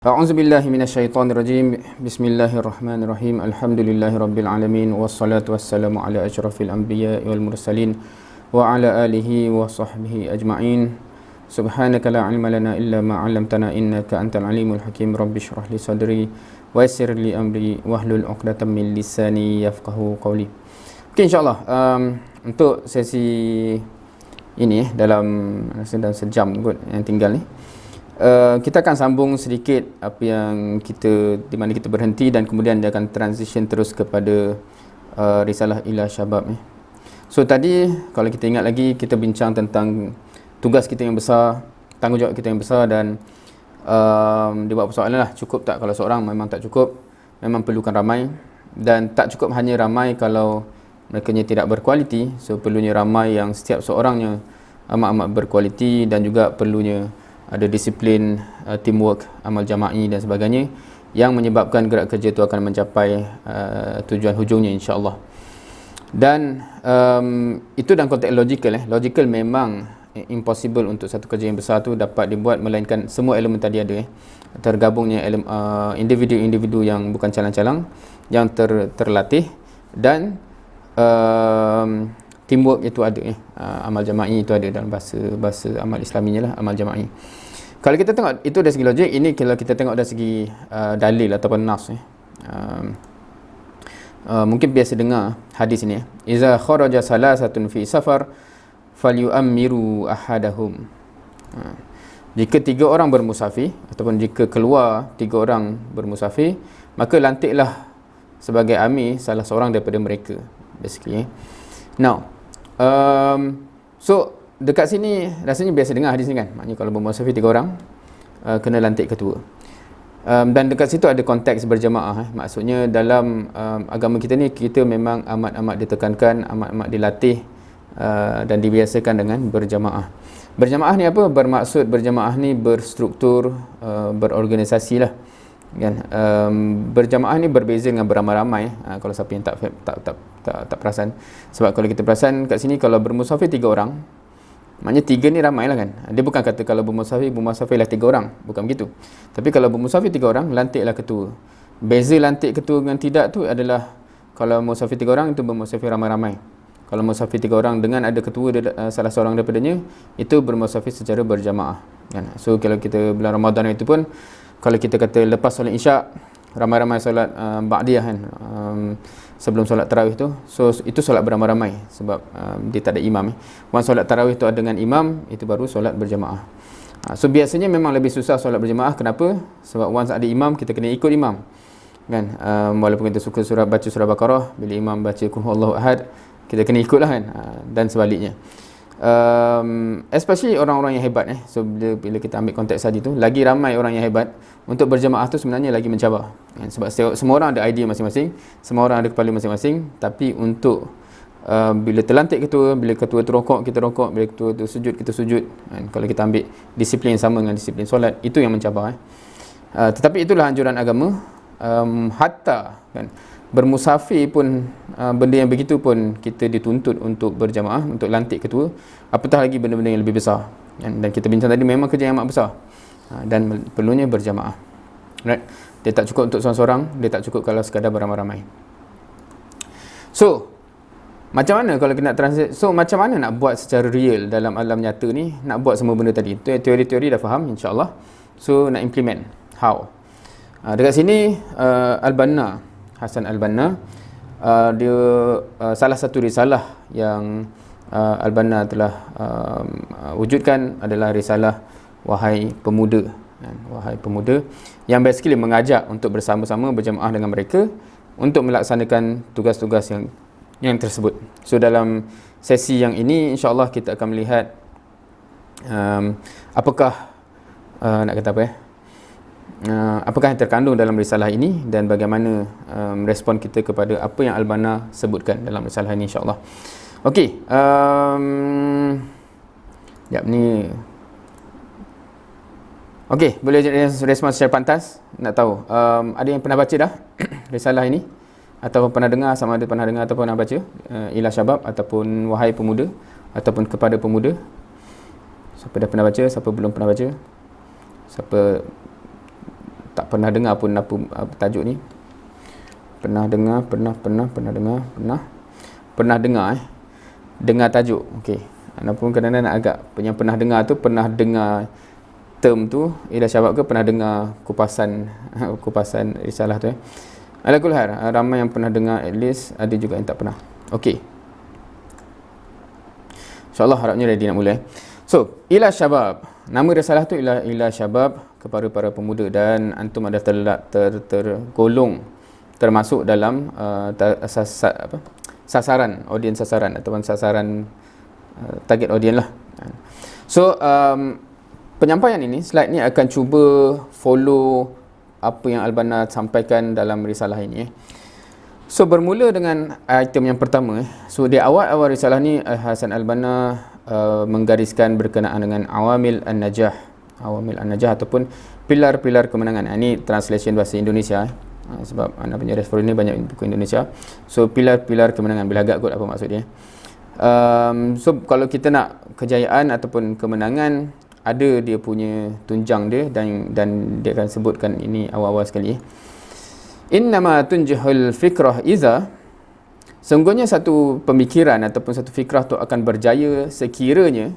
A'udzu billahi minasyaitonir rajim. Bismillahirrahmanirrahim. Alhamdulillahirabbil alamin wassalatu wassalamu ala asyrafil anbiya'i wal mursalin wa ala alihi wa sahbihi ajma'in. Subhanaka la ilma lana illa ma 'allamtana innaka antal alimul hakim. Rabbi shrah li sadri wa yassir li amri wahlul 'uqdatam min lisani yafqahu qawli. Okey, insyaallah untuk sesi ini dalam sejam kot yang tinggal ni, kita akan sambung sedikit apa yang di mana kita berhenti, dan kemudian dia akan transition terus kepada risalah ila syabab ni. So tadi kalau kita ingat lagi, kita bincang tentang tugas kita yang besar, tanggungjawab kita yang besar, dan dia buat persoalan lah, cukup tak kalau seorang? Memang tak cukup, memang perlukan ramai, dan tak cukup hanya ramai kalau mereka tidak berkualiti. So perlunya ramai yang setiap seorangnya amat-amat berkualiti, dan juga perlunya ada disiplin, teamwork, amal jama'i dan sebagainya, yang menyebabkan gerak kerja itu akan mencapai tujuan hujungnya, insya-Allah. Dan itu dalam konteks logikal. Logikal memang impossible untuk satu kerja yang besar tu dapat dibuat melainkan semua elemen tadi ada. Tergabungnya individu-individu yang bukan calang-calang, yang terlatih, dan teamwork itu ada. Amal jama'i itu ada dalam bahasa amal islaminya lah, amal jama'i. Kalau kita tengok itu dari segi logik, ini kalau kita tengok dari segi dalil ataupun nas. Mungkin biasa dengar hadis ini. Iza kharaja salasatun fi safar falyu'ammiru ahadahum. Jika 3 orang bermusafir, ataupun jika keluar 3 orang bermusafir, maka lantiklah sebagai amir salah seorang daripada mereka, basically. Now, so dekat sini rasanya biasa dengar hadis ni kan. Maknanya kalau bermusafir 3 orang, kena lantik ketua. Dan dekat situ ada konteks berjamaah. Maksudnya dalam agama kita ni, kita memang amat-amat ditekankan, amat-amat dilatih dan dibiasakan dengan berjamaah. Berjamaah ni apa? Bermaksud berjamaah ni berstruktur, berorganisasi lah, kan. Berjamaah ni berbeza dengan beramai-ramai. Kalau siapa yang tak perasan, sebab kalau kita perasan kat sini, kalau bermusafir 3 orang, maknanya 3 ni ramai lah kan. Dia bukan kata kalau bermusafirlah 3 orang, bukan begitu. Tapi kalau bermusafir 3 orang, lantiklah ketua. Beza lantik ketua dengan tidak tu adalah, kalau musafir 3 orang itu bermusafir ramai-ramai. Kalau musafir 3 orang dengan ada ketua salah seorang daripadanya, itu bermusafir secara berjamaah, kan. So kalau kita bulan Ramadan itu pun, kalau kita kata lepas solat isyak, ramai-ramai solat ba'diyah kan, sebelum solat tarawih tu, so itu solat beramai-ramai, sebab dia tak ada imam. Once solat tarawih tu ada dengan imam, itu baru solat berjamaah. So biasanya memang lebih susah solat berjamaah. Kenapa? Sebab once ada imam, kita kena ikut imam, kan. Walaupun kita suka baca surah Baqarah, bila imam baca qul huwallahu ahad, kita kena ikutlah kan, dan sebaliknya. Especially orang-orang yang hebat. So bila kita ambil konteks tadi tu, lagi ramai orang yang hebat, untuk berjamaah tu sebenarnya lagi mencabar, kan? Sebab semua orang ada idea masing-masing, semua orang ada kepala masing-masing. Tapi untuk bila terlantik ketua, bila ketua tu rokok, kita rokok, bila ketua tu sujud, kita sujud, kan? Kalau kita ambil disiplin yang sama dengan disiplin solat, itu yang mencabar. Tetapi itulah anjuran agama. Hatta kan, bermusafir pun, benda yang begitu pun kita dituntut untuk berjamaah, untuk lantik ketua, apatah lagi benda-benda yang lebih besar, kan? Dan kita bincang tadi, memang kerja yang amat besar, dan perlunya berjamaah, right? Dia tak cukup untuk seorang-seorang, dia tak cukup kalau sekadar beramai-ramai. So macam mana kalau kita nak translate? So macam mana nak buat secara real dalam alam nyata ni, nak buat semua benda tadi? Teori-teori dah faham, insya-Allah. So nak implement, how? Dekat sini Hasan Al-Banna, dia salah satu risalah yang Al-Banna telah wujudkan adalah risalah Wahai Pemuda, Wahai Pemuda, yang basically mengajak untuk bersama-sama berjamaah dengan mereka untuk melaksanakan tugas-tugas yang tersebut. So dalam sesi yang ini, insya-Allah kita akan melihat apakah nak kata apa apakah yang terkandung dalam risalah ini, dan bagaimana respon kita kepada apa yang Al-Banna sebutkan dalam risalah ini, insya-Allah. Okey, jap ni. Okey, boleh respon secara pantas. Nak tahu, ada yang pernah baca dah risalah ini, atau pernah dengar, sama ada pernah dengar ataupun pernah baca ila syabab, ataupun Wahai Pemuda, ataupun Kepada Pemuda? Siapa dah pernah baca, siapa belum pernah baca? Siapa tak pernah dengar pun apa tajuk ni. Pernah dengar dengar tajuk. Okey. Walaupun kadang-kadang agak yang pernah dengar tu, pernah dengar term tu Ila Syabab ke pernah dengar kupasan risalah tu Ala kulli hal, ramai yang pernah dengar, at least ada juga yang tak pernah. Okey. InsyaAllah harapnya ready nak mula. So, Ila Syabab. Nama risalah tu Ila Syabab, kepada para pemuda, dan antum ada tergolong termasuk dalam sasaran, audiens sasaran ataupun sasaran target audiens lah. So, penyampaian ini, slide ni akan cuba follow apa yang Al-Banna sampaikan dalam risalah ini. So, bermula dengan item yang pertama. So, di awal-awal risalah ni, Hasan Al-Banna menggariskan berkenaan dengan awamil an-najah ataupun pilar-pilar kemenangan. Ini translation bahasa Indonesia. Sebab anak punya reference ni banyak buku Indonesia. So, pilar-pilar kemenangan. Bila agak kot apa maksud dia. So, kalau kita nak kejayaan ataupun kemenangan, ada dia punya tunjang dia, dan dia akan sebutkan ini awal-awal sekali. Innama tunjihul fikrah iza, sungguhnya satu pemikiran ataupun satu fikrah tu akan berjaya sekiranya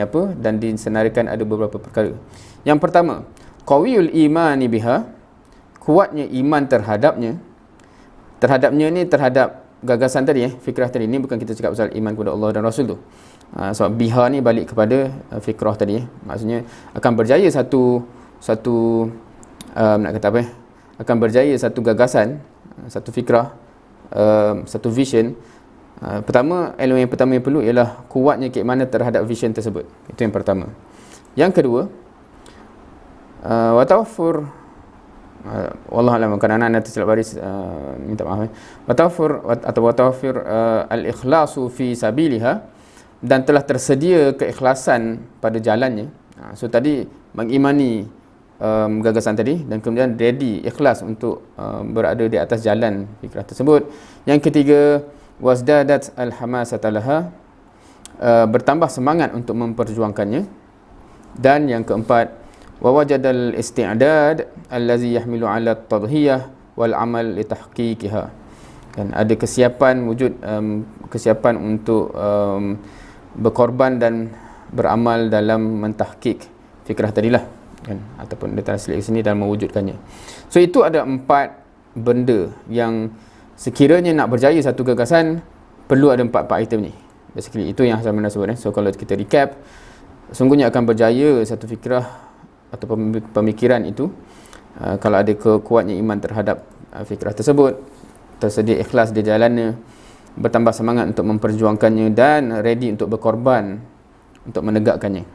apa, dan disenaraikan ada beberapa perkara. Yang pertama, qawiyul imani biha, kuatnya iman terhadapnya ni terhadap gagasan tadi, fikrah tadi. Ni bukan kita cakap pasal iman kepada Allah dan Rasul tu. Sebab biha ni balik kepada fikrah tadi. Maksudnya akan berjaya satu nak kata apa, akan berjaya satu gagasan, satu fikrah, satu vision. Pertama, elemen yang pertama yang perlu ialah kuatnya keimanan terhadap vision tersebut. Itu yang pertama. Yang kedua, wa tawaffur, wallahu alam, kerana anak tersilap baris, minta maaf. Wa tawaffur al-ikhlasu fi sabiliha, dan telah tersedia keikhlasan pada jalannya. So tadi mengimani gagasan tadi, dan kemudian ready, ikhlas untuk berada di atas jalan fikrah tersebut. Yang ketiga, wasdadat al-hamasata laha, bertambah semangat untuk memperjuangkannya. Dan yang keempat, wa wajadal isti'dad allazi yahmilu ala at-tadhiyah wal amal li tahqiqiha. Dan ada kesiapan, wujud kesiapan untuk berkorban dan beramal dalam mentahqiq fikrah tadilah, kan, ataupun dia translate ke sini, dan mewujudkannya. So itu ada 4 benda yang sekiranya nak berjaya satu gagasan, perlu ada 4 item ni. Basically itu yang Hasan Banna sebut. So kalau kita recap, sungguhnya akan berjaya satu fikrah atau pemikiran itu kalau ada kuatnya iman terhadap fikrah tersebut, tersedia ikhlas di jalannya, bertambah semangat untuk memperjuangkannya, dan ready untuk berkorban untuk menegakkannya.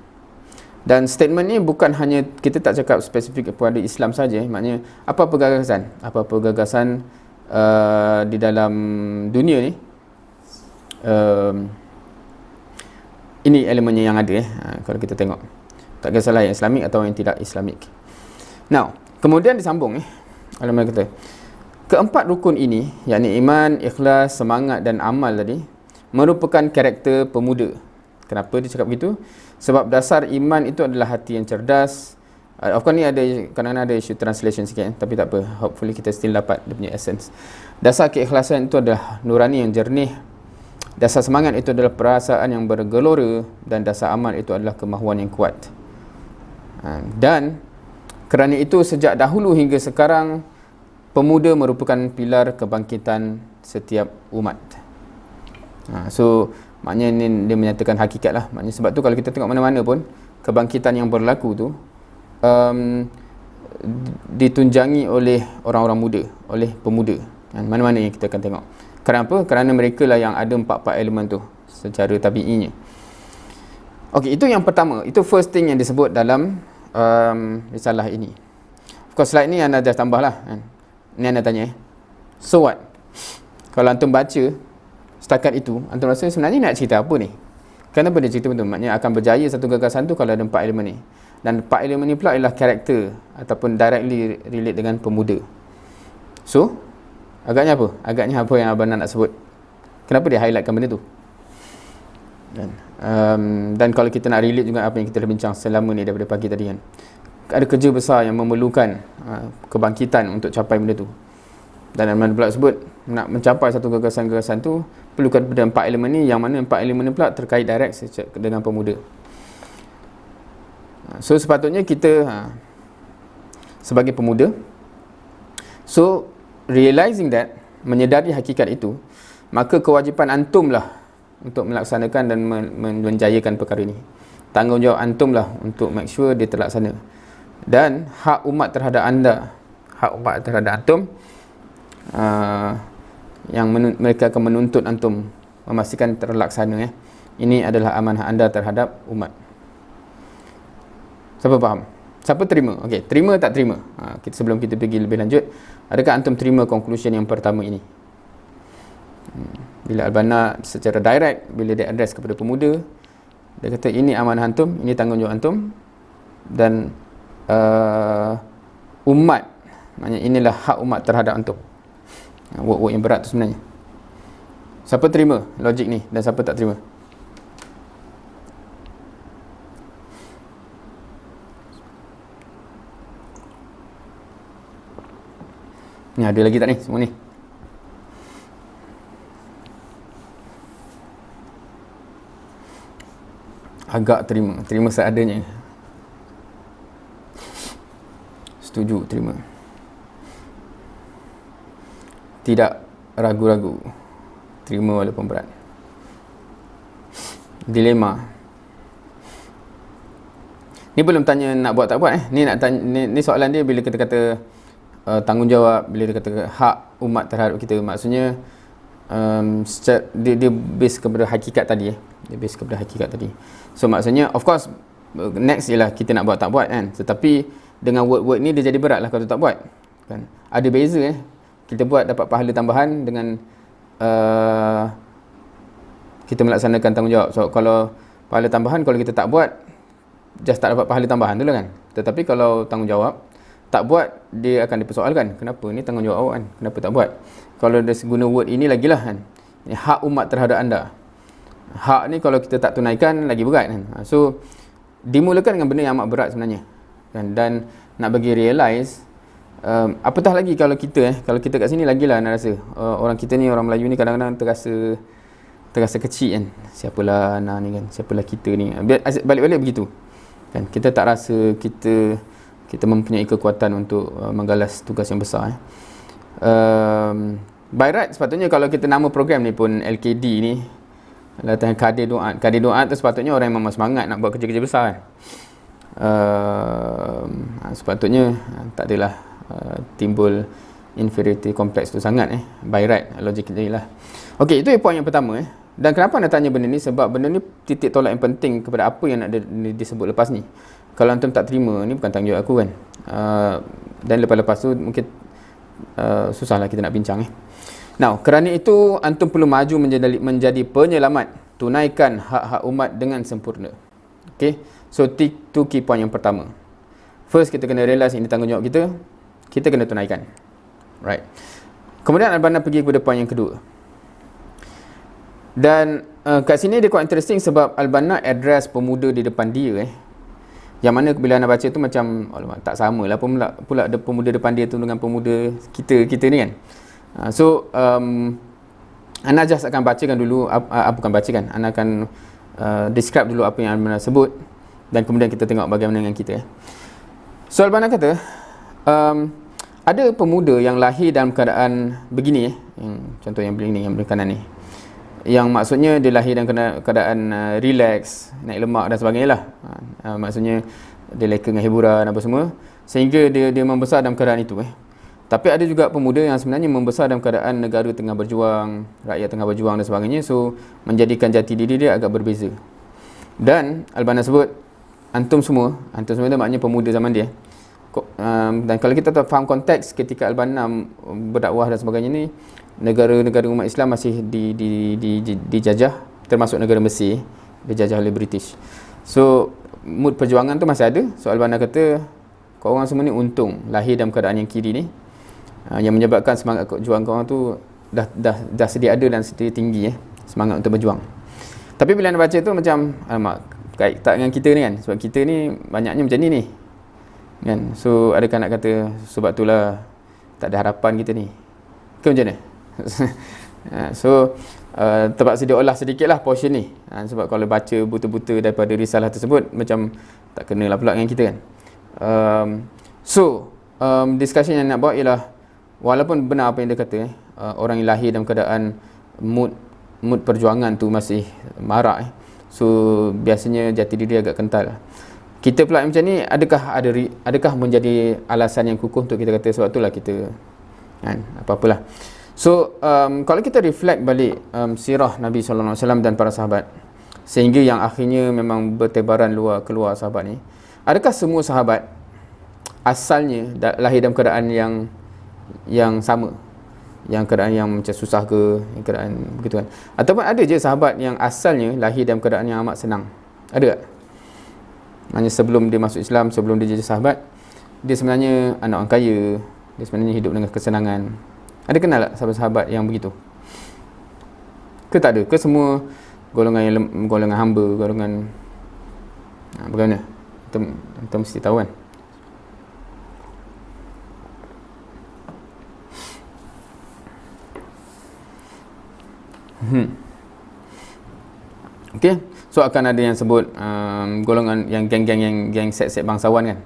Dan statement ni bukan hanya, kita tak cakap spesifik kepada Islam saja. Maknanya apa-apa gagasan di dalam dunia ni, ini elemennya yang ada kalau kita tengok, tak kisahlah yang Islamik atau yang tidak Islamik. Now, kemudian disambung elemen kata, keempat rukun ini, yakni iman, ikhlas, semangat dan amal tadi, merupakan karakter pemuda. Kenapa dia cakap begitu? Sebab dasar iman itu adalah hati yang cerdas. Of course ni ada, kadang-kadang ada isu translation sikit, tapi tak apa, hopefully kita still dapat dia punya essence. Dasar keikhlasan itu adalah nurani yang jernih. Dasar semangat itu adalah perasaan yang bergelora, dan dasar amal itu adalah kemahuan yang kuat. Dan kerana itu sejak dahulu hingga sekarang, pemuda merupakan pilar kebangkitan setiap umat. So maknanya ni dia menyatakan hakikat lah. Maknanya sebab tu kalau kita tengok mana-mana pun, kebangkitan yang berlaku tu ditunjangi oleh orang-orang muda, oleh pemuda. Mana-mana yang kita akan tengok. Kenapa? Kerana mereka lah yang ada 4 elemen tu secara tabi'inya. Okey, itu yang pertama. Itu first thing yang disebut dalam risalah ini. Of course slide ni anda dah tambah lah, kan? Ni anda tanya, so what? Kalau antum baca setakat itu, antum rasa sebenarnya nak cerita apa ni? Kenapa dia cerita betul? Maknanya akan berjaya satu gagasan tu kalau ada 4 elemen ni. Dan 4 elemen ni pula ialah karakter ataupun directly relate dengan pemuda. So, agaknya apa? Agaknya apa yang Abang nak sebut? Kenapa dia highlightkan benda tu? Dan kalau kita nak relate juga apa yang kita dah bincang selama ni daripada pagi tadi, kan, ada kerja besar yang memerlukan kebangkitan untuk capai benda tu. Dan Al-Banna pula sebut nak mencapai satu gagasan-gagasan tu perlukan pada 4 elemen ni, yang mana 4 elemen ni pula terkait direct dengan pemuda. So sepatutnya kita sebagai pemuda, so realizing that, menyedari hakikat itu, maka kewajipan antum lah untuk melaksanakan dan menjayakan perkara ini. Tanggungjawab antum lah untuk make sure dia terlaksana. Dan hak umat terhadap anda, hak umat terhadap antum, yang mereka akan menuntut antum memastikan terlaksana. Ini adalah amanah anda terhadap umat. Siapa faham? Siapa terima? Okey, terima tak terima? Sebelum kita pergi lebih lanjut, adakah antum terima conclusion yang pertama ini? Bila Al-Banna secara direct, bila dia address kepada pemuda, dia kata ini amanah antum, ini tanggungjawab antum, dan umat, maknanya inilah hak umat terhadap antum. Work yang berat tu sebenarnya. Siapa terima logik ni dan siapa tak terima? Ni ada lagi tak ni semua ni? Agak terima seadanya. Setuju, terima. Tidak ragu-ragu, terima walaupun berat. Dilema. Ni belum tanya nak buat tak buat Ni nak tanya, ni soalan dia bila kita kata tanggungjawab, bila dia kata hak umat terhadap kita, maksudnya dia base kepada hakikat tadi dia base kepada hakikat tadi. So maksudnya of course next ialah kita nak buat tak buat kan, tetapi dengan word ni dia jadi berat lah kalau tak buat kan. Ada beza kita buat dapat pahala tambahan dengan kita melaksanakan tanggungjawab. So kalau pahala tambahan, kalau kita tak buat, just tak dapat pahala tambahan tu lah kan. Tetapi kalau tanggungjawab tak buat, dia akan dipersoalkan, kenapa ni tanggungjawab awak kan, kenapa tak buat. Kalau dia guna word ini lagilah kan, ini hak umat terhadap anda. Hak ni kalau kita tak tunaikan lagi berat kan. So dimulakan dengan benda yang amat berat sebenarnya kan? Dan nak bagi realize, apatah lagi kalau kita kalau kita kat sini lagilah nak rasa orang kita ni, orang Melayu ni kadang-kadang terasa kecil kan. Siapalah Ana ni kan, siapalah kita ni, balik-balik begitu kan. Kita tak rasa kita mempunyai kekuatan untuk menggalas tugas yang besar. By right sepatutnya kalau kita nama program ni pun LKD ni, latihan Kadir Doa. Kadir Doa tu sepatutnya orang yang memang semangat nak buat kerja-kerja besar kan. Sepatutnya tak adalah timbul inferiority complex tu sangat by right, logik dia lah. Okey, itu poin yang pertama Dan kenapa nak tanya benda ni? Sebab benda ni titik tolak yang penting kepada apa yang nak disebut lepas ni. Kalau antum tak terima, ni bukan tanggungjawab aku kan. Dan lepas-lepas tu mungkin susahlah kita nak bincang Now, kerana itu antum perlu maju menjadi penyelamat. Tunaikan hak-hak umat dengan sempurna. Okay, so itu key point yang pertama. First, kita kena realize ini tanggungjawab kita. Kita kena tunaikan. Right. Kemudian Al-Banna pergi kepada point yang kedua. Dan kat sini dia quite interesting sebab Al-Banna address pemuda di depan dia Yang mana bila anda baca tu macam tak sama lah pula ada pemuda depan dia tu dengan pemuda kita ni kan. So Ana just akan bacakan dulu, bukan bacakan, Ana akan describe dulu apa yang Al-Banna sebut, dan kemudian kita tengok bagaimana dengan kita So Al-Banna kata ada pemuda yang lahir dalam keadaan begini yang contoh yang beli ni, yang beli kanan ni, yang maksudnya dia lahir dalam keadaan relax, naik lemak dan sebagainya lah. Maksudnya dia leka dengan hiburan apa semua, sehingga dia membesar dalam keadaan itu Tapi ada juga pemuda yang sebenarnya membesar dalam keadaan negara tengah berjuang, rakyat tengah berjuang dan sebagainya. So menjadikan jati diri dia agak berbeza. Dan Al-Banna sebut antum semua tu maknanya pemuda zaman dia. Dan kalau kita faham konteks ketika Al-Banna berdakwah dan sebagainya ni, negara-negara umat Islam masih dijajah, termasuk negara Mesir dijajah oleh British. So mood perjuangan tu masih ada. So Al-Banna kata korang semua ni untung lahir dalam keadaan yang kiri ni, yang menyebabkan semangat perjuangan korang tu dah sedia ada dan sedia tinggi semangat untuk berjuang. Tapi bila anda baca tu macam alamak, kait tak dengan kita ni kan, sebab kita ni banyaknya macam ni kan. So adakah nak kata sebab itulah tak ada harapan kita ni ke macam mana? So terpaksa dia olah sedikit lah portion ni, sebab kalau baca buta-buta daripada risalah tersebut macam tak kenalah pula dengan kita kan. Discussion yang nak buat ialah, walaupun benar apa yang dia kata, orang yang lahir dalam keadaan mood perjuangan tu masih marak, so biasanya jati diri agak kental. Kita pula macam ni, adakah menjadi alasan yang kukuh untuk kita kata sebab itulah kita kan, apa-apalah. So kalau kita reflect balik sirah Nabi SAW dan para sahabat, sehingga yang akhirnya memang bertebaran keluar sahabat ni, adakah semua sahabat asalnya lahir dalam keadaan yang sama, yang keadaan yang macam susah ke, yang keadaan begitu kan? Ataupun ada je sahabat yang asalnya lahir dalam keadaan yang amat senang? Ada tak? Maksudnya sebelum dia masuk Islam, sebelum dia jadi sahabat, dia sebenarnya anak orang kaya, dia sebenarnya hidup dengan kesenangan. Ada kenal tak sahabat-sahabat yang begitu? Ke tak ada? Ke semua golongan hamba, golongan bagaimana? Kita mesti tahu kan. Okay, so akan ada yang sebut golongan yang geng set bangsawan kan,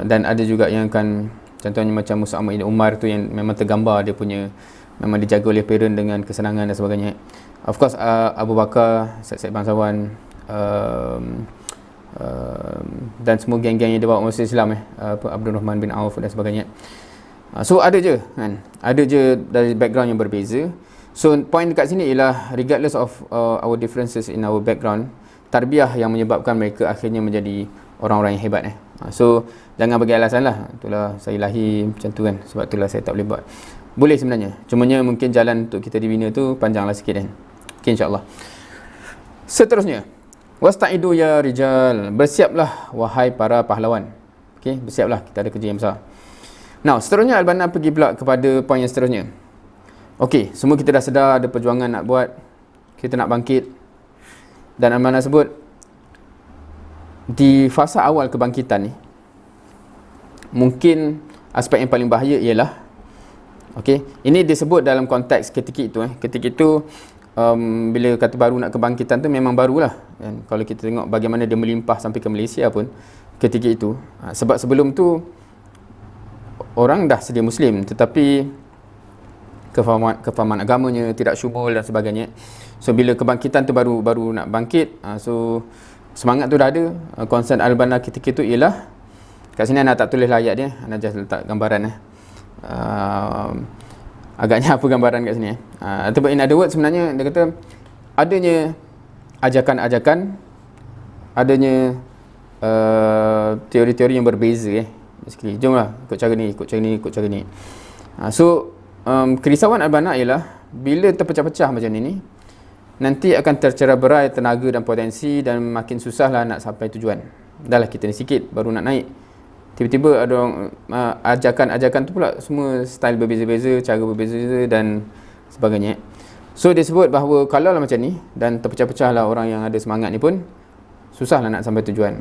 dan ada juga yang akan, contohnya macam Mus'ab bin Umar tu yang memang tergambar dia punya, memang dijaga oleh parent dengan kesenangan dan sebagainya. Of course Abu Bakar set bangsawan, dan semua geng-geng yang dibawa masuk Islam, Abdul Rahman bin Auf dan sebagainya. So ada je kan, ada je dari background yang berbeza. So point dekat sini ialah, regardless of our differences in our background, tarbiyah yang menyebabkan mereka akhirnya menjadi orang-orang yang hebat. So jangan bagi alasan lah, itulah saya lahir macam tu kan, sebab itulah saya tak boleh buat. Boleh sebenarnya, cumanya mungkin jalan untuk kita dibina tu panjanglah sikit kan. Okay, insyaAllah. Seterusnya, wasta'idu ya rijal, bersiaplah wahai para pahlawan. Okay, bersiaplah, kita ada kerja yang besar. Now, seterusnya Al-Banna pergi pula kepada poin yang seterusnya. Okey, semua kita dah sedar ada perjuangan nak buat, kita nak bangkit. Dan Al-Banna sebut, di fasa awal kebangkitan ni, mungkin aspek yang paling bahaya ialah, okey, ini disebut dalam konteks ketika itu. Ketika itu, bila kata baru nak kebangkitan tu memang barulah. Dan kalau kita tengok bagaimana dia melimpah sampai ke Malaysia pun ketika itu. Sebab sebelum tu, orang dah sedia Muslim, tetapi kefahaman agamanya tidak syubul dan sebagainya. So bila kebangkitan tu baru nak bangkit, so semangat tu dah ada. Concern Al-Banna ketika itu ialah, kat sini anda tak tulis lah ayat dia, anda just letak gambaran agaknya apa gambaran kat sini ataupun in other words, sebenarnya dia kata adanya ajakan-ajakan, adanya teori-teori yang berbeza basically. Jomlah ikut cara ni. So kerisauan Al-Banna ialah bila terpecah-pecah macam ni, nanti akan tercerai-berai tenaga dan potensi, dan makin susahlah nak sampai tujuan. Dah lah kita ni sikit baru nak naik, tiba-tiba ada ajakan-ajakan tu pula semua style berbeza-beza, cara berbeza dan sebagainya. So dia sebut bahawa kalau lah macam ni dan terpecah-pecah lah orang yang ada semangat ni pun, susahlah nak sampai tujuan.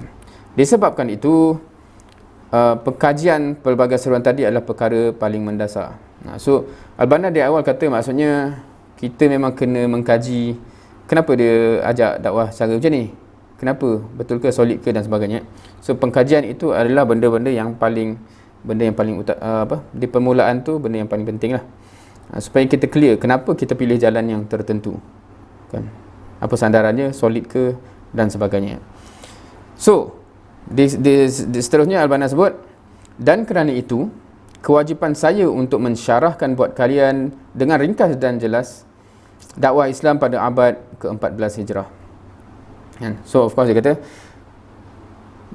Disebabkan itu, pengkajian pelbagai seruan tadi adalah perkara paling mendasar. So Al-Banna di awal kata, maksudnya kita memang kena mengkaji kenapa dia ajak dakwah secara macam ni, kenapa, betul ke, solid ke dan sebagainya. So pengkajian itu adalah benda yang paling di permulaan tu, benda yang paling penting lah, supaya kita clear kenapa kita pilih jalan yang tertentu kan, apa sandarannya, solid ke dan sebagainya. So seterusnya Al-Banna sebut, dan kerana itu kewajipan saya untuk mensyarahkan buat kalian dengan ringkas dan jelas dakwah Islam pada abad ke-14 Hijrah. So of course dia kata,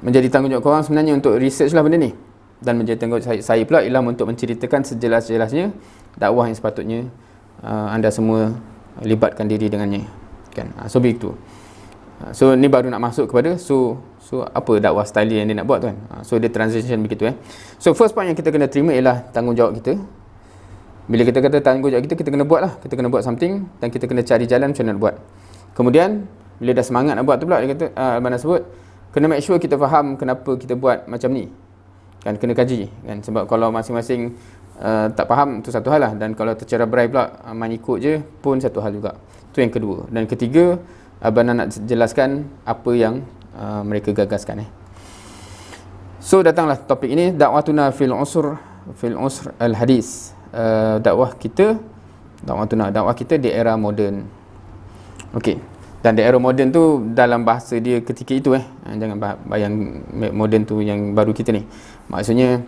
menjadi tanggungjawab korang sebenarnya untuk research lah benda ni, dan menjadi tanggungjawab saya pula ialah untuk menceritakan sejelas-jelasnya dakwah yang sepatutnya anda semua libatkan diri dengannya kan. So begitu. So ni baru nak masuk kepada so apa dakwah style yang dia nak buat tu kan. So dia transition begitu So first point yang kita kena terima ialah tanggungjawab kita. Bila kita kata tanggungjawab kita kena buat lah, kita kena buat something, dan kita kena cari jalan macam mana nak buat. Kemudian bila dah semangat nak buat tu pula, dia kata Al-Banna sebut, kena make sure kita faham kenapa kita buat macam ni. Kan kena kaji kan, sebab kalau masing-masing tak faham tu satu hal lah, dan kalau tercerai-berai pula main ikut je pun satu hal juga. Tu yang kedua. Dan ketiga, abang nak jelaskan apa yang mereka gagaskan. So datanglah topik ini, dakwatuna fil usr al hadis. Dakwah kita di era moden. Okey. Dan di era moden tu dalam bahasa dia ketika itu jangan bayang moden tu yang baru kita ni. Maksudnya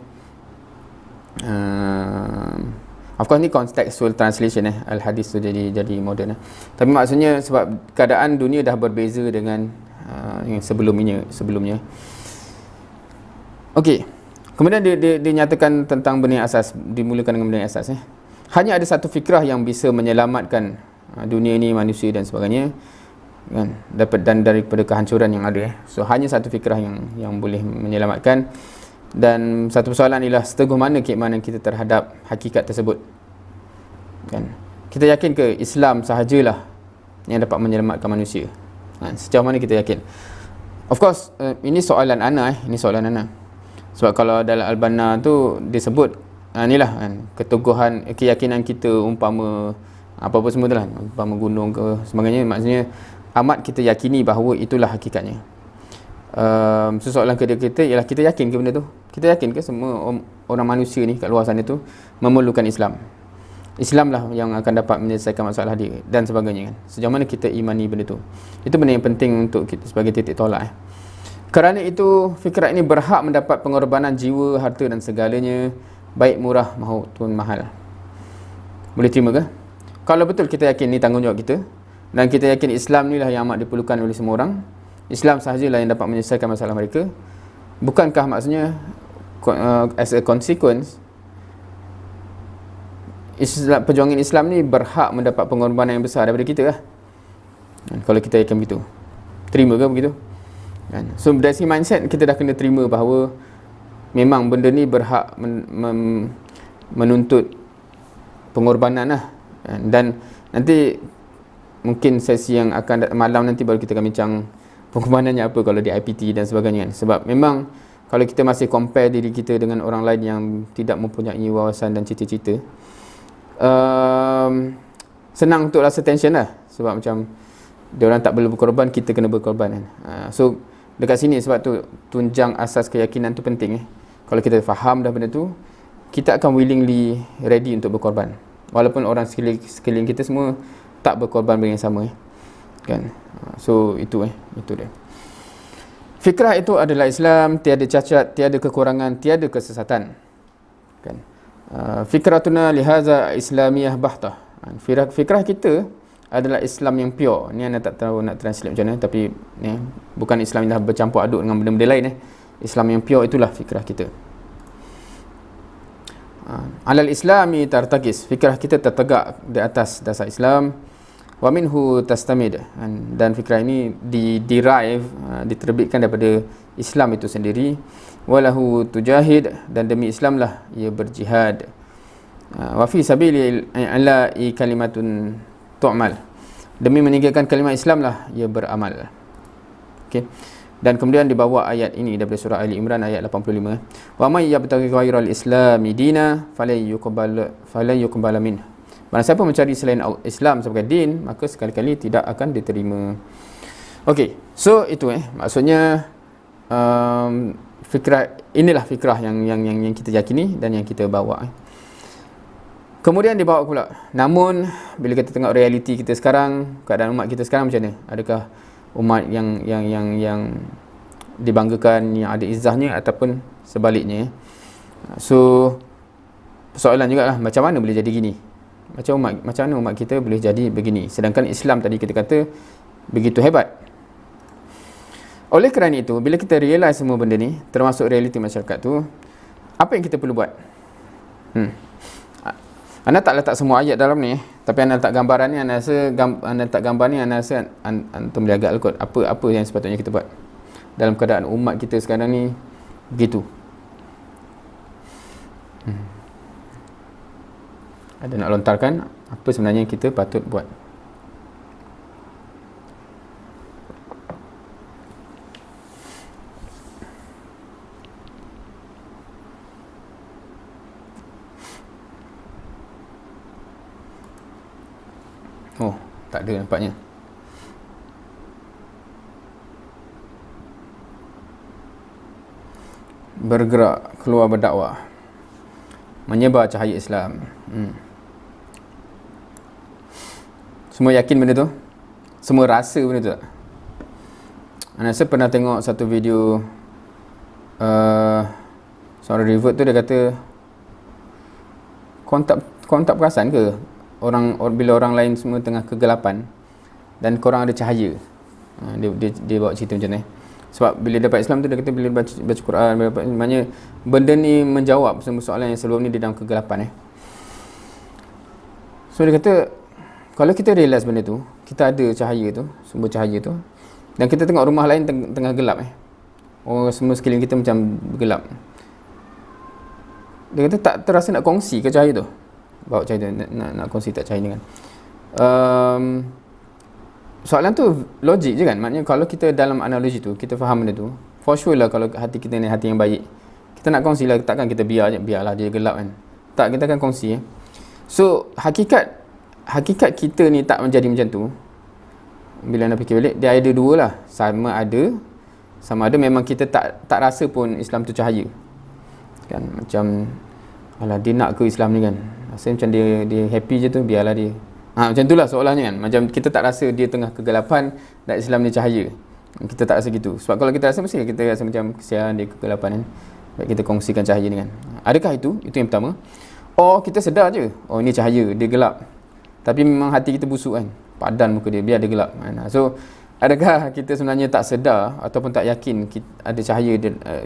of course ni contextual translation al hadis tu jadi moden. Tapi maksudnya sebab keadaan dunia dah berbeza dengan yang sebelumnya. Okey. Kemudian dia nyatakan tentang benda yang asas, dimulakan dengan benda yang asas. Hanya ada satu fikrah yang bisa menyelamatkan dunia ni, manusia dan sebagainya, kan, daripada kehancuran yang ada. So hanya satu fikrah yang boleh menyelamatkan. Dan satu persoalan ialah seteguh mana keimanan kita terhadap hakikat tersebut. Kan? Kita yakin ke Islam sahajalah yang dapat menyelamatkan manusia? Sejauh mana kita yakin? Of course, ini soalan ana. Sebab kalau dalam Al-Banna tu disebut inilah kan, keteguhan keyakinan kita umpama apa-apa semua tu lah, umpama gunung ke sebagainya, maksudnya amat kita yakini bahawa itulah hakikatnya. Soalan kita ialah kita yakin ke benda tu? Kita yakin ke semua orang manusia ni kat luar sana tu memerlukan Islam? Islam lah yang akan dapat menyelesaikan masalah dia dan sebagainya kan. Sejauh mana kita imani benda tu? Itu benda yang penting untuk kita sebagai titik tolak. Kerana itu fikrah ini berhak mendapat pengorbanan jiwa, harta dan segalanya, baik murah maupun mahal. Boleh terima ke? Kalau betul kita yakin ni tanggungjawab kita, dan kita yakin Islam ni lah yang amat diperlukan oleh semua orang, Islam sahajalah yang dapat menyelesaikan masalah mereka, bukankah maksudnya as a consequence perjuangan Islam ni berhak mendapat pengorbanan yang besar daripada kita lah. Kalau kita yakin begitu, terima ke begitu? So dari segi mindset kita dah kena terima bahawa memang benda ni berhak menuntut pengorbanan lah. Dan nanti mungkin sesi yang akan malam nanti baru kita akan bincang pengorbanannya apa kalau di IPT dan sebagainya. Sebab memang kalau kita masih compare diri kita dengan orang lain yang tidak mempunyai wawasan dan cita-cita, senang untuk rasa tension lah. Sebab macam dia orang tak perlu berkorban, kita kena berkorban kan. So dekat sini sebab tu tunjang asas keyakinan tu penting. Kalau kita faham dah benda tu, kita akan willingly ready untuk berkorban, walaupun orang sekeliling kita semua tak berkorban benda yang sama kan. So itu dia. Fikrah itu adalah Islam, tiada cacat, tiada kekurangan, tiada kesesatan kan. Fikratuna lihaza islamiyah bahtah. Fikrah kita adalah Islam yang pure. Ni anda tak tahu nak translate macam mana, tapi ni bukan Islam yang dah bercampur aduk dengan benda-benda lain. Islam yang pure itulah fikrah kita. Alal islami tartakis, fikrah kita tertegak di atas dasar Islam. Wa minhu tastamid, dan fikrah ini diterbitkan daripada Islam itu sendiri. Walahu tujahid, dan demi Islam lah ia berjihad. Wa fi sabili ala'i kalimatun tu'mal, demi meninggalkan kalimat Islam lah ia beramal. Okey. Dan kemudian dibawa ayat ini daripada surah Ali Imran ayat 85. Wa may yabtaghi ghairal islami dina falan yuqbal min. Barang siapa mencari selain Islam sebagai din, maka sekali-kali tidak akan diterima. Okey. So itu maksudnya inilah fikrah yang kita yakini dan yang kita bawa. Kemudian dibawa pula. Namun bila kita tengok realiti kita sekarang, keadaan umat kita sekarang macam mana? Adakah umat yang dibanggakan, yang ada izzahnya, ataupun sebaliknya? So persoalan jugalah, macam mana boleh jadi gini? Macam mana umat kita boleh jadi begini? Sedangkan Islam tadi kita kata begitu hebat. Oleh kerana itu, bila kita realise semua benda ni, termasuk realiti masyarakat tu, apa yang kita perlu buat? Anda tak letak semua ayat dalam ni, tapi anda letak gambaran ni, anda letak gambar ni, anda rasa antum boleh agak lekut. Apa yang sepatutnya kita buat dalam keadaan umat kita sekarang ni begitu? Ada nak lontarkan apa sebenarnya kita patut buat? Oh, tak ada nampaknya. Bergerak keluar berdakwah, menyebar cahaya Islam. Semua yakin benda tu? Semua rasa benda tu tak? Saya pernah tengok satu video seorang revert tu, dia kata korang tak perasan ke bila orang lain semua tengah kegelapan dan korang ada cahaya? Dia bawa cerita macam ni. Sebab bila dapat Islam tu, dia kata bila baca Quran, maknanya benda ni menjawab semua soalan yang sebelum ni di dalam kegelapan. So dia kata, kalau kita realise benda tu, kita ada cahaya tu, sumber cahaya tu, dan kita tengok rumah lain tengah gelap, orang semua sekeliling kita macam bergelap, dia kata tak terasa nak kongsi ke cahaya tu? Bawa cahaya tu, nak kongsi tak cahaya ni kan? Soalan tu logik je kan. Maknanya kalau kita dalam analogi tu, kita faham benda tu, for sure lah kalau hati kita ni hati yang baik, kita nak kongsi lah. Takkan kita biarlah dia gelap kan? Tak, kita akan kongsi. So hakikat kita ni tak menjadi macam tu. Bila nak fikir balik, dia ada dua lah. Sama ada memang kita tak rasa pun Islam tu cahaya kan. Macam alah, dia nak ke Islam ni kan, rasa macam dia happy je tu, biarlah dia. Macam itulah soalannya kan. Macam kita tak rasa dia tengah kegelapan dan Islam ni cahaya. Kita tak rasa gitu. Sebab kalau kita rasa, mesti kita rasa macam kesian dia kegelapan kan. Baik, kita kongsikan cahaya ni kan. Adakah itu yang pertama? Kita sedar je, ini cahaya, dia gelap, tapi memang hati kita busuk kan, padan muka dia, biar dia gelap kan. So adakah kita sebenarnya tak sedar ataupun tak yakin ada cahaya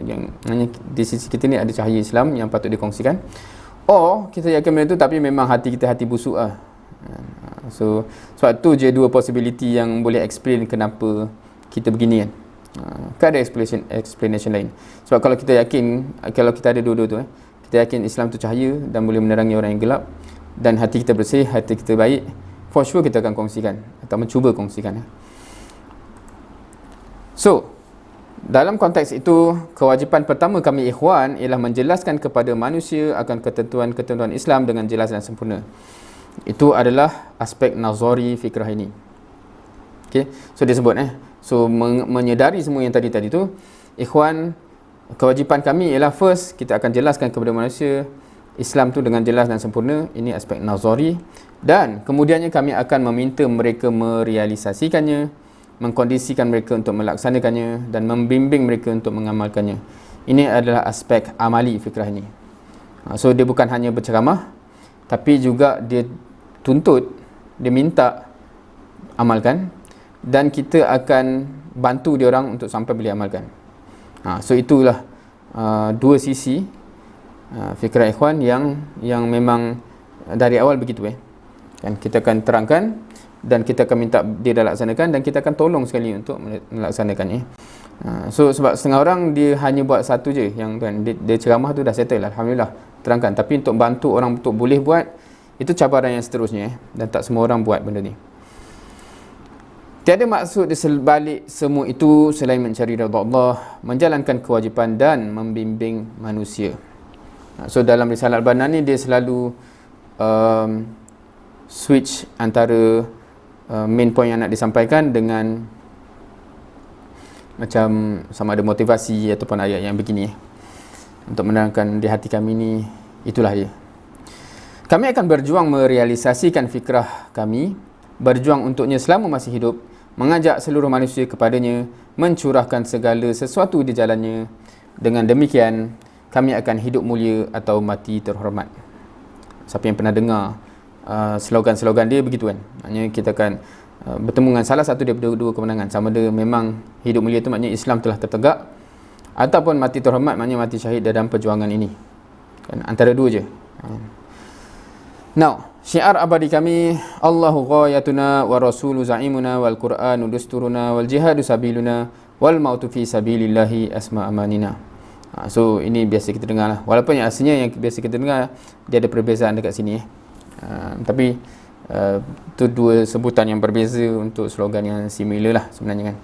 yang di sisi kita ni ada cahaya Islam yang patut dikongsikan? Kita yakin benda tu tapi memang hati kita hati busuk lah. So sebab tu je dua possibility yang boleh explain kenapa kita begini kan. Kan ada explanation lain. Sebab kalau kita yakin, kalau kita ada dua-dua tu, kita yakin Islam tu cahaya dan boleh menerangi orang yang gelap, dan hati kita bersih, hati kita baik, for sure kita akan kongsikan atau mencuba kongsikan. So dalam konteks itu, kewajipan pertama kami ikhwan ialah menjelaskan kepada manusia akan ketentuan-ketentuan Islam dengan jelas dan sempurna. Itu adalah aspek nazari fikrah ini. So dia sebut so menyedari semua yang tadi tu, ikhwan, kewajipan kami ialah first, kita akan jelaskan kepada manusia Islam tu dengan jelas dan sempurna. Ini aspek nazari. Dan kemudiannya kami akan meminta mereka merealisasikannya, mengkondisikan mereka untuk melaksanakannya, dan membimbing mereka untuk mengamalkannya. Ini adalah aspek amali fikrah ini. So dia bukan hanya berceramah, tapi juga dia tuntut, dia minta amalkan, dan kita akan bantu dia orang untuk sampai boleh amalkan. So itulah dua sisi fikrah ikhwan yang memang dari awal begitu kan. Kita akan terangkan dan kita akan minta dia dah laksanakan, dan kita akan tolong sekali untuk melaksanakannya. So sebab setengah orang dia hanya buat satu je, yang kan dia ceramah tu dah settle, alhamdulillah, terangkan. Tapi untuk bantu orang untuk boleh buat, itu cabaran yang seterusnya dan tak semua orang buat benda ni. Tiada maksud di sebalik semua itu selain mencari redha Allah, menjalankan kewajipan dan membimbing manusia. So dalam risalah Al-Banna ni dia selalu switch antara main point yang nak disampaikan dengan macam sama ada motivasi ataupun ayat yang begini untuk menerangkan di hati kami ni. Itulah dia. Kami akan berjuang merealisasikan fikrah kami, berjuang untuknya selama masih hidup, mengajak seluruh manusia kepadanya, mencurahkan segala sesuatu di jalannya. Dengan demikian, kami akan hidup mulia atau mati terhormat. Siapa yang pernah dengar slogan-slogan dia begitu kan? Maknanya kita akan bertemu dengan salah satu daripada dua kemenangan. Sama ada memang hidup mulia itu maknanya Islam telah tertegak, ataupun mati terhormat maknanya mati syahid dalam perjuangan ini kan? Antara dua je. Now, syiar abadi kami, Allahu ghayatuna wa rasulu za'imuna wal Qur'anu dusturuna wal jihadu sabiluna wal mautu fi sabilillahi asma amanina. So ini biasa kita dengar lah. Walaupun yang aslinya yang biasa kita dengar, dia ada perbezaan dekat sini tapi itu dua sebutan yang berbeza untuk slogan yang similar lah sebenarnya kan.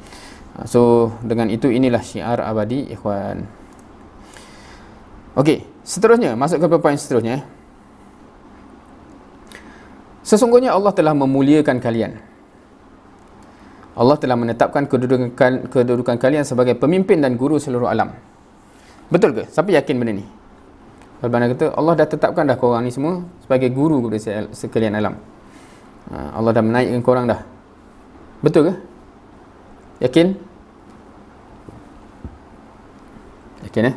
So dengan itu, inilah syiar abadi ikhwan. Okey, seterusnya masuk ke poin seterusnya. Sesungguhnya Allah telah memuliakan kalian. Allah telah menetapkan kedudukan kalian sebagai pemimpin dan guru seluruh alam. Betul ke? Siapa yakin benda ni? Al-Bani kata, Allah dah tetapkan dah korang ni semua sebagai guru kepada sekalian alam. Allah dah menaikkan korang dah. Betul ke? Yakin? Yakin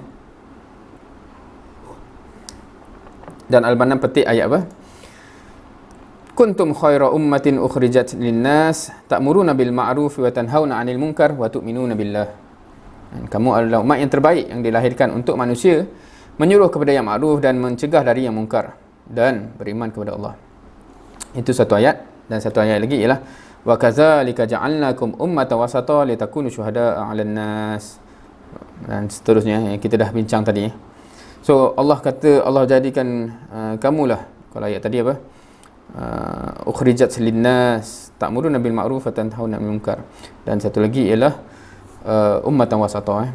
Dan Al-Bani petik ayat apa? Kuntum khaira ummatin ukhrijat linnas ta'muruna bil ma'ruf wa tanhauna 'anil munkar wa tu'minuna billah. Kamu adalah umat yang terbaik yang dilahirkan untuk manusia, menyuruh kepada yang ma'ruf dan mencegah dari yang mungkar dan beriman kepada Allah. Itu satu ayat. Dan satu ayat lagi ialah wa kadzalika ja'alnakum ummatan wasata litakunu syuhada'a 'alan nas. Dan seterusnya yang kita dah bincang tadi. So Allah kata, Allah jadikan kamulah, kalau ayat tadi apa? Ukhrijat linnas ta'muruna bil ma'ruf wa tanhauna 'anil munkar. Dan satu lagi ialah ummatan wasata.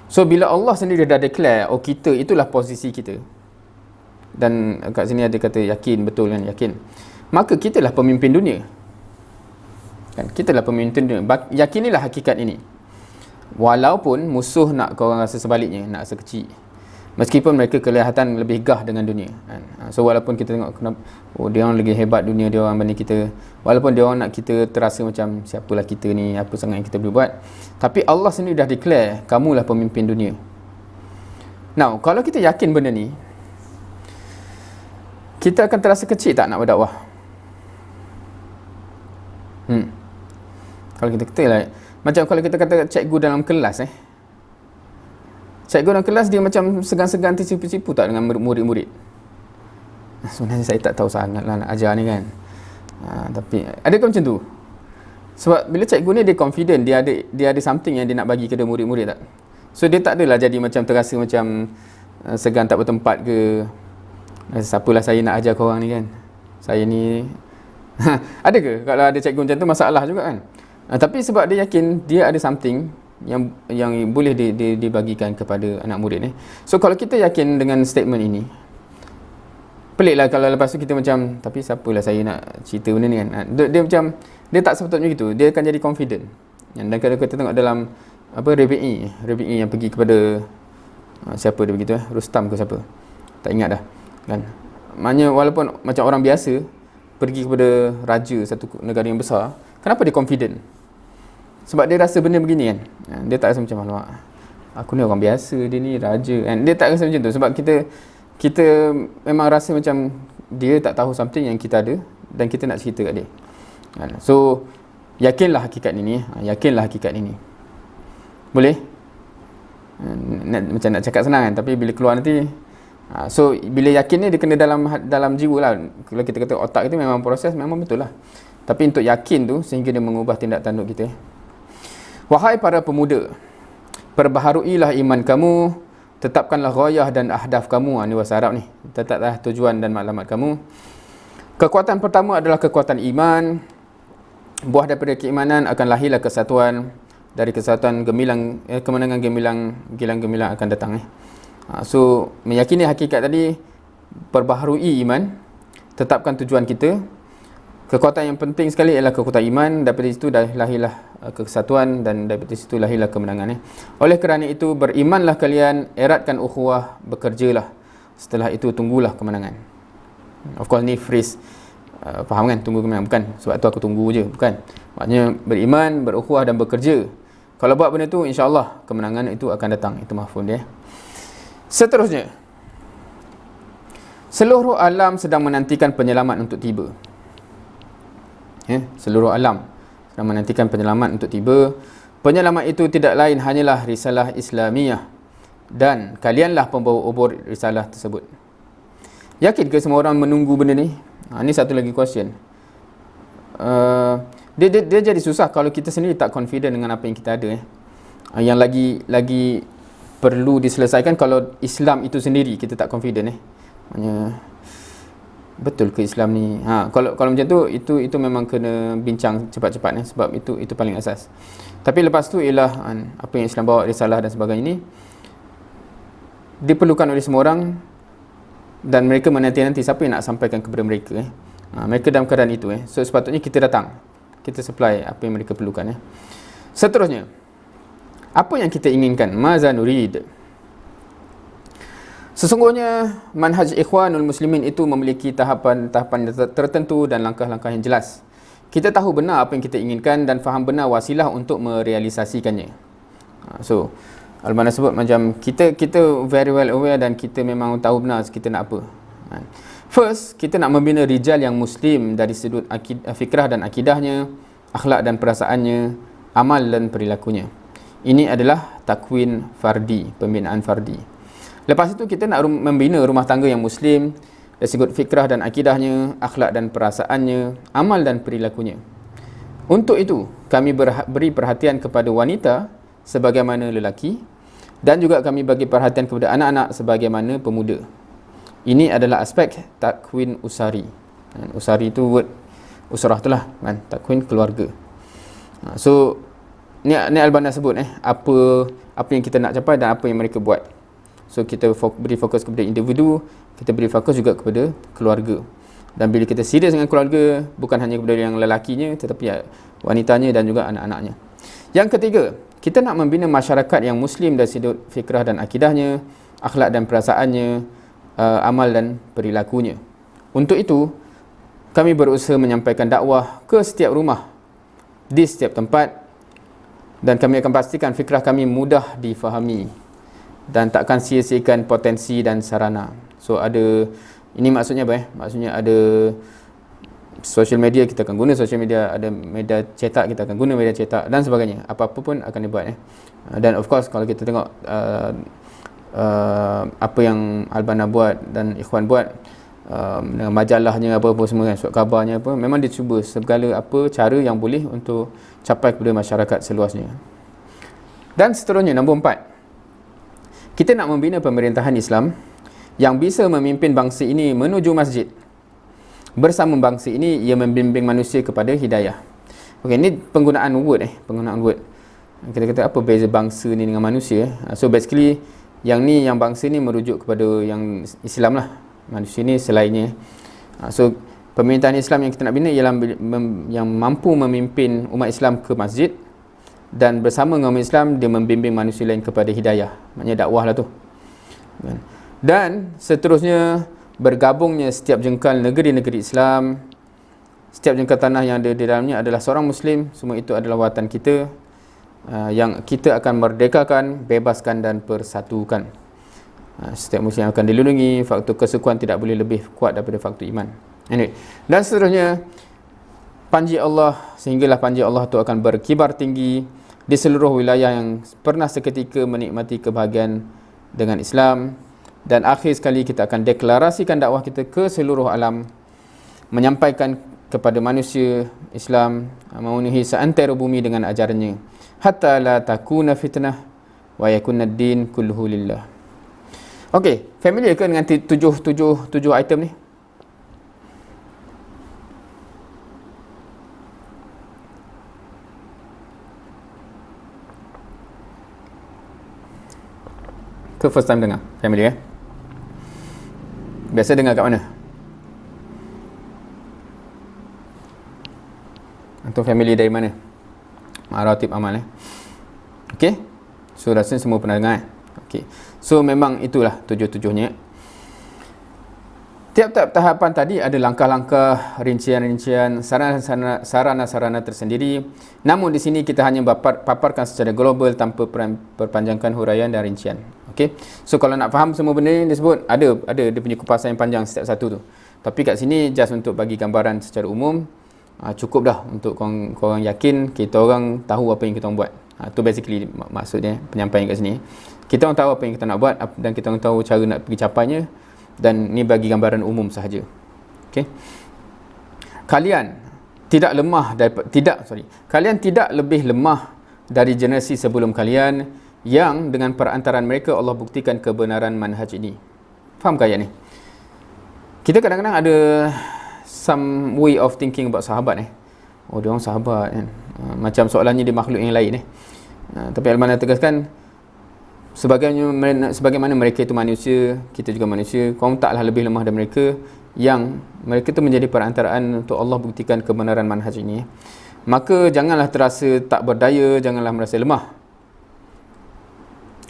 So bila Allah sendiri dah declare, kita itulah posisi kita, dan kat sini ada kata yakin, betul kan, yakin, maka kitalah pemimpin dunia kan, kitalah pemimpin dunia. Yakinilah hakikat ini, walaupun musuh nak korang rasa sebaliknya, nak rasa kecil, meskipun mereka kelihatan lebih gah dengan dunia kan. So walaupun kita tengok dia orang lagi hebat dunia dia orang banding kita, walaupun dia orang nak kita terasa macam siapalah kita ni, apa sangat yang kita boleh buat, tapi Allah sendiri dah declare kamulah pemimpin dunia. Now kalau kita yakin benda ni, kita akan terasa kecil tak nak berdakwah? Kalau kita kata lah, macam kalau kita kata cikgu dalam kelas cikgu dalam kelas dia macam segan-segan tercipu-cipu tak dengan murid-murid. Sebenarnya saya tak tahu sangat lah nak ajar ni kan. Tapi adakah macam tu? Sebab bila cikgu ni dia confident, dia ada something yang dia nak bagi kepada murid-murid tak? So dia tak adalah jadi macam terasa macam segan tak bertempat ke. Siapalah saya nak ajar korang ni kan. Saya ni ada ke? Kalau ada cikgu macam tu masalah juga kan. Tapi sebab dia yakin dia ada something yang boleh dibagikan kepada anak murid ni. So kalau kita yakin dengan statement ini, peliklah kalau lepas tu kita macam, tapi siapalah saya nak cerita benda ni kan. Dia macam, dia tak sepatutnya gitu. Dia akan jadi confident. Dan kalau kita tengok dalam Rabi'i yang pergi kepada siapa dia begitu Rustam ke siapa, tak ingat dah kan. Maknanya walaupun macam orang biasa pergi kepada raja satu negara yang besar, kenapa dia confident? Sebab dia rasa benda begini kan. Dia tak rasa macam, alamak, aku ni orang biasa, dia ni raja kan. Dia tak rasa macam tu. Sebab kita memang rasa macam dia tak tahu something yang kita ada dan kita nak cerita kat dia. So yakinlah hakikat ini. Yakinlah hakikat ini. Boleh? Macam nak cakap senang kan, tapi bila keluar nanti, so bila yakin ni dia kena dalam jiwa lah. Kalau kita kata otak kita memang proses, memang betul lah. Tapi untuk yakin tu sehingga dia mengubah tindak tanduk kita. Wahai para pemuda, perbaharuilah iman kamu, tetapkanlah ghayah dan ahdaf kamu. Ini bahasa Arab ni. Tetaplah tujuan dan maklumat kamu. Kekuatan pertama adalah kekuatan iman. Buah daripada keimanan akan lahirlah kesatuan. Dari kesatuan kemenangan gemilang akan datang. So meyakini hakikat tadi, perbaharui iman, tetapkan tujuan kita. Kekuatan yang penting sekali ialah kekuatan iman. Daripada situ dah lahirlah kesatuan dan daripada situ lahirlah kemenangan. Oleh kerana itu, berimanlah kalian, eratkan ukhuwah, bekerjalah. Setelah itu tunggulah kemenangan. Of course ni phrase faham kan, tunggu kemenangan, bukan sebab tu aku tunggu je, bukan. Maknanya beriman, berukhuwah dan bekerja. Kalau buat benda tu, insya-Allah kemenangan itu akan datang. Itu mafhum dia. Seterusnya, seluruh alam sedang menantikan penyelamat untuk tiba. Seluruh alam sedang menantikan penyelamat untuk tiba. Penyelamat itu tidak lain hanyalah risalah Islamiyah, dan kalianlah pembawa obor risalah tersebut. Yakin ke semua orang menunggu benda ni? Ini satu lagi question. Dia jadi susah kalau kita sendiri tak confident dengan apa yang kita ada. Yang lagi perlu diselesaikan kalau Islam itu sendiri kita tak confident. Maknanya betul ke Islam ni? Kalau macam tu, itu memang kena bincang cepat-cepat sebab itu paling asas. Tapi lepas tu ialah apa yang Islam bawa, risalah dan sebagainya ni diperlukan oleh semua orang, dan mereka menanti-nanti siapa yang nak sampaikan kepada mereka. Mereka dalam keadaan itu. So sepatutnya kita datang, kita supply apa yang mereka perlukan. Seterusnya, apa yang kita inginkan? Maza nurid. Sesungguhnya manhaj Ikhwanul Muslimin itu memiliki tahapan-tahapan tertentu dan langkah-langkah yang jelas. Kita tahu benar apa yang kita inginkan dan faham benar wasilah untuk merealisasikannya. So Al-Banna sebut macam kita very well aware dan kita memang tahu benar kita nak apa. First, kita nak membina rijal yang muslim dari sudut fikrah dan akidahnya, akhlak dan perasaannya, amal dan perilakunya. Ini adalah takwin fardi, pembinaan fardi. Lepas itu kita nak membina rumah tangga yang muslim dari sudut fikrah dan akidahnya, akhlak dan perasaannya, amal dan perilakunya. Untuk itu, kami beri perhatian kepada wanita sebagaimana lelaki dan juga kami bagi perhatian kepada anak-anak sebagaimana pemuda. Ini adalah aspek takwin usari. Usari itu word usrah tu lah kan, takwin keluarga. So ni Al-Banna sebut apa yang kita nak capai dan apa yang mereka buat. So kita beri fokus kepada individu, kita beri fokus juga kepada keluarga. Dan bila kita serius dengan keluarga, bukan hanya kepada yang lelakinya tetapi wanitanya dan juga anak-anaknya. Yang ketiga, kita nak membina masyarakat yang muslim dari sudut fikrah dan akidahnya, akhlak dan perasaannya, amal dan perilakunya. Untuk itu, kami berusaha menyampaikan dakwah ke setiap rumah, di setiap tempat, dan kami akan pastikan fikrah kami mudah difahami dan takkan sia-siakan potensi dan sarana. So ini maksudnya apa? Maksudnya ada social media, kita akan guna social media, ada media cetak, kita akan guna media cetak dan sebagainya. Apa-apa pun akan dibuat. Dan of course kalau kita tengok apa yang Al-Banna buat dan Ikhwan buat, dengan majalahnya apa-apa semua kan, surat khabarnya apa, memang dia cuba segala apa cara yang boleh untuk capai kepada masyarakat seluasnya. Dan seterusnya, nombor 4, kita nak membina pemerintahan Islam yang bisa memimpin bangsa ini menuju masjid. Bersama bangsa ini, ia membimbing manusia kepada hidayah. Okey, ini penggunaan word. Kita kata apa beza bangsa ni dengan manusia. So basically yang bangsa ni merujuk kepada yang Islam lah. Manusia ni selainnya. So pemerintahan Islam yang kita nak bina ialah yang mampu memimpin umat Islam ke masjid dan bersama dengan umat Islam dia membimbing manusia lain kepada hidayah. Maknanya dakwah lah tu. Dan seterusnya, bergabungnya setiap jengkal negeri-negeri Islam, setiap jengkal tanah yang ada di dalamnya adalah seorang Muslim. Semua itu adalah watan kita, yang kita akan merdekakan, bebaskan dan persatukan. Setiap Muslim akan dilindungi. Faktor kesukuan tidak boleh lebih kuat daripada faktor iman. Anyway, dan seterusnya, panji Allah, sehinggalah panji Allah itu akan berkibar tinggi di seluruh wilayah yang pernah seketika menikmati kebahagiaan dengan Islam. Dan akhir sekali kita akan deklarasikan dakwah kita ke seluruh alam, menyampaikan kepada manusia Islam, memenuhi seantero bumi dengan ajarannya, hatta la takuna fitnah wa yakuna ad-din kulluhu lillah. Okey, familiar ke dengan tujuh item ni? Ke first time dengar? Familiar Biasa dengar kat mana? Atau family dari mana? Maratib amal Okey. So rasanya semua pernah dengar Okey. So memang itulah tujuh-tujuhnya. Tiap-tiap tahapan tadi ada langkah-langkah, rincian-rincian, sarana-sarana tersendiri. Namun di sini kita hanya paparkan secara global tanpa perpanjangkan huraian dan rincian. Okey. So kalau nak faham semua benda ni disebut ada dia punya kupasan yang panjang setiap satu tu. Tapi kat sini just untuk bagi gambaran secara umum, cukup dah untuk korang yakin kita orang tahu apa yang kita orang buat. Tu basically maksudnya penyampaian kat sini. Kita orang tahu apa yang kita nak buat dan kita orang tahu cara nak pergi capainya. Dan ni bagi gambaran umum sahaja. Okey. Kalian tidak lebih lemah dari generasi sebelum kalian yang dengan perantaraan mereka Allah buktikan kebenaran manhaj ini. Faham ke ayat ni? Kita kadang-kadang ada some way of thinking about sahabat Oh, dia orang sahabat kan. Macam soalannya di makhluk yang lain tapi Al-Banna tegaskan sebagaimana mereka itu manusia, kita juga manusia. Kau taklah lebih lemah dari mereka yang mereka tu menjadi perantaraan untuk Allah buktikan kebenaran manhaj ini, maka janganlah terasa tak berdaya, janganlah merasa lemah.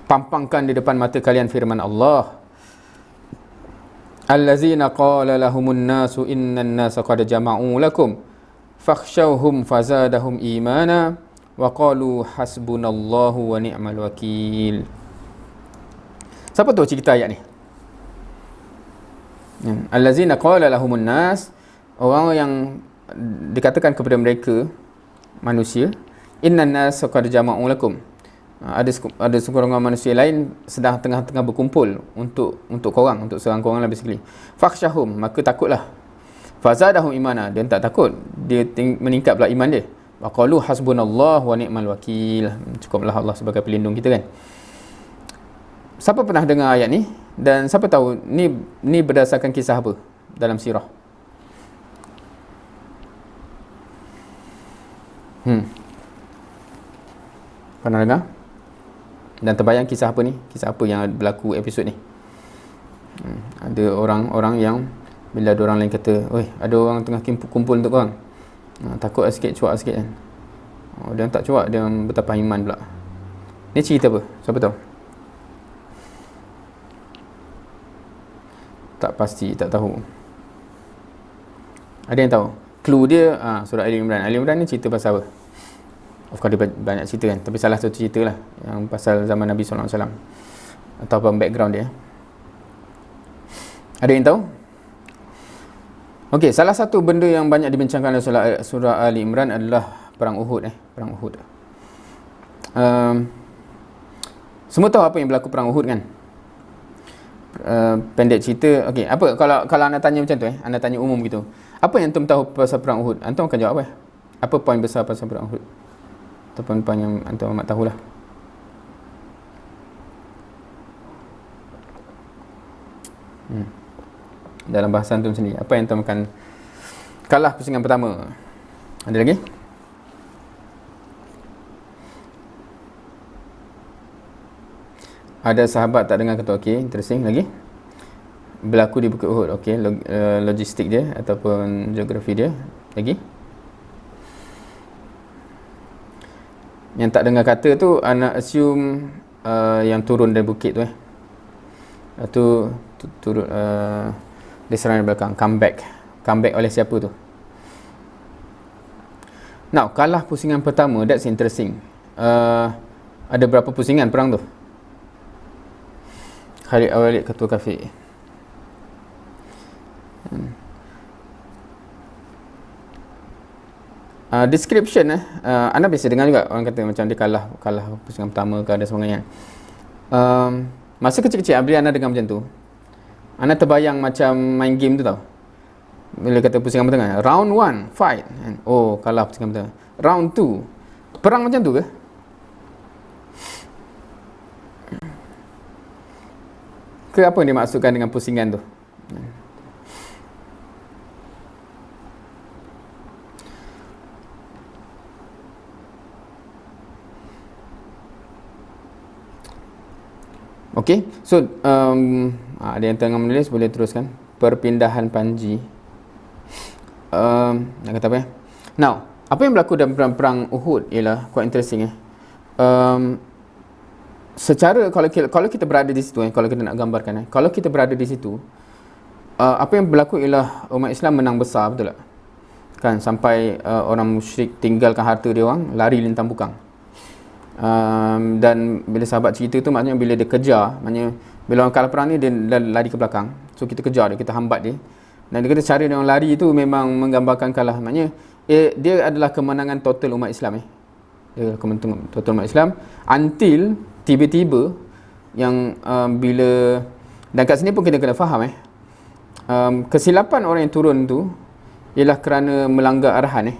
Pampangkan di depan mata kalian firman Allah, allazina qala lahumun nasu innan nasa qad jama'u lakum fakhshawhum fazadahum imana wa qalu hasbunallahu wa ni'mal wakil. Siapa tahu cerita ayat ni? Allazina qala lahumun nas, orang yang dikatakan kepada mereka manusia, innan nas qad jama'u lakum, ada sekurang-kurangnya manusia lain sedang tengah-tengah berkumpul untuk korang, untuk serang korang lah basically. Fakhshahum, maka takutlah. Fazadahum imana, dia tak takut, dia meningkat pula iman dia. Wa qalu hasbunallahu wa ni'mal wakil, cukuplah Allah sebagai pelindung kita kan. Siapa pernah dengar ayat ni? Dan siapa tahu ni berdasarkan kisah apa dalam sirah? Pernah dengar? Dan terbayang kisah apa ni? Kisah apa yang berlaku episod ni? Ada orang-orang yang bila ada orang lain kata, "Oi, ada orang tengah kumpul untuk korang." Takut sikit, cuak sikit kan. Dia tak cuak, dia bertambah iman pula. Ni cerita apa? Siapa tahu? Tak pasti, tak tahu. Ada yang tahu? Clue dia surah Ali Imran. Ali Imran ni cerita pasal apa? Of course dia banyak cerita kan, tapi salah satu cerita lah yang pasal zaman Nabi SAW ataupun background dia. Ada yang tahu? Okey, salah satu benda yang banyak dibincangkan dalam surah Ali Imran adalah perang Uhud. Perang Uhud. Semua tahu apa yang berlaku perang Uhud kan? Pendek cerita. Okey, apa kalau anda tanya macam tu anda tanya umum gitu. Apa yang antum tahu pasal perang Uhud? Antum akan jawab apa? Apa poin besar pasal perang Uhud? Ataupun poin yang antum amat tahulah. Dalam bahasa antum sendiri, apa yang antum akan kalah pusingan pertama? Ada lagi? Ada sahabat tak dengar kata okey, interesting lagi. Berlaku di Bukit Uhud, okey, logistik dia ataupun geografi dia. Lagi? Yang tak dengar kata tu, anak assume yang turun dari bukit tu tu turun dia serang dari belakang, comeback oleh siapa tu? Now, kalah pusingan pertama, that's interesting. Ada berapa pusingan perang tu? Khalid Al-Walid ketua kafir. Description anda biasa dengar juga orang kata macam dia kalah pusingan pertama ke ada sebagainya. Masa kecil-kecil bila anda dengar macam tu, anda terbayang macam main game tu tau. Bila kata pusingan pertama, round 1 fight, oh kalah pusingan pertama. Round 2 perang macam tu ke? Ke apa yang dimaksudkan dengan pusingan tu? Okey, so ada yang tengah menulis, boleh teruskan. Perpindahan Panji. Nak kata apa Now, apa yang berlaku dalam perang Uhud ialah quite interesting secara kalau kita berada di situ kalau kita nak gambarkan kalau kita berada di situ, apa yang berlaku ialah umat Islam menang besar, betul tak? Kan sampai orang musyrik tinggalkan harta dia orang, lari lintang bukang. Dan bila sahabat cerita tu, maknanya bila dia kejar, maknanya bila orang kalah perang ni dia lari ke belakang, so kita kejar dia, kita hambat dia, dan dia kata cara dia orang lari tu memang menggambarkan kalah, maknanya dia adalah kemenangan total umat Islam dia kemenangan total umat Islam until tiba-tiba yang bila, dan kat sini pun kita kena faham kesilapan orang yang turun tu ialah kerana melanggar arahan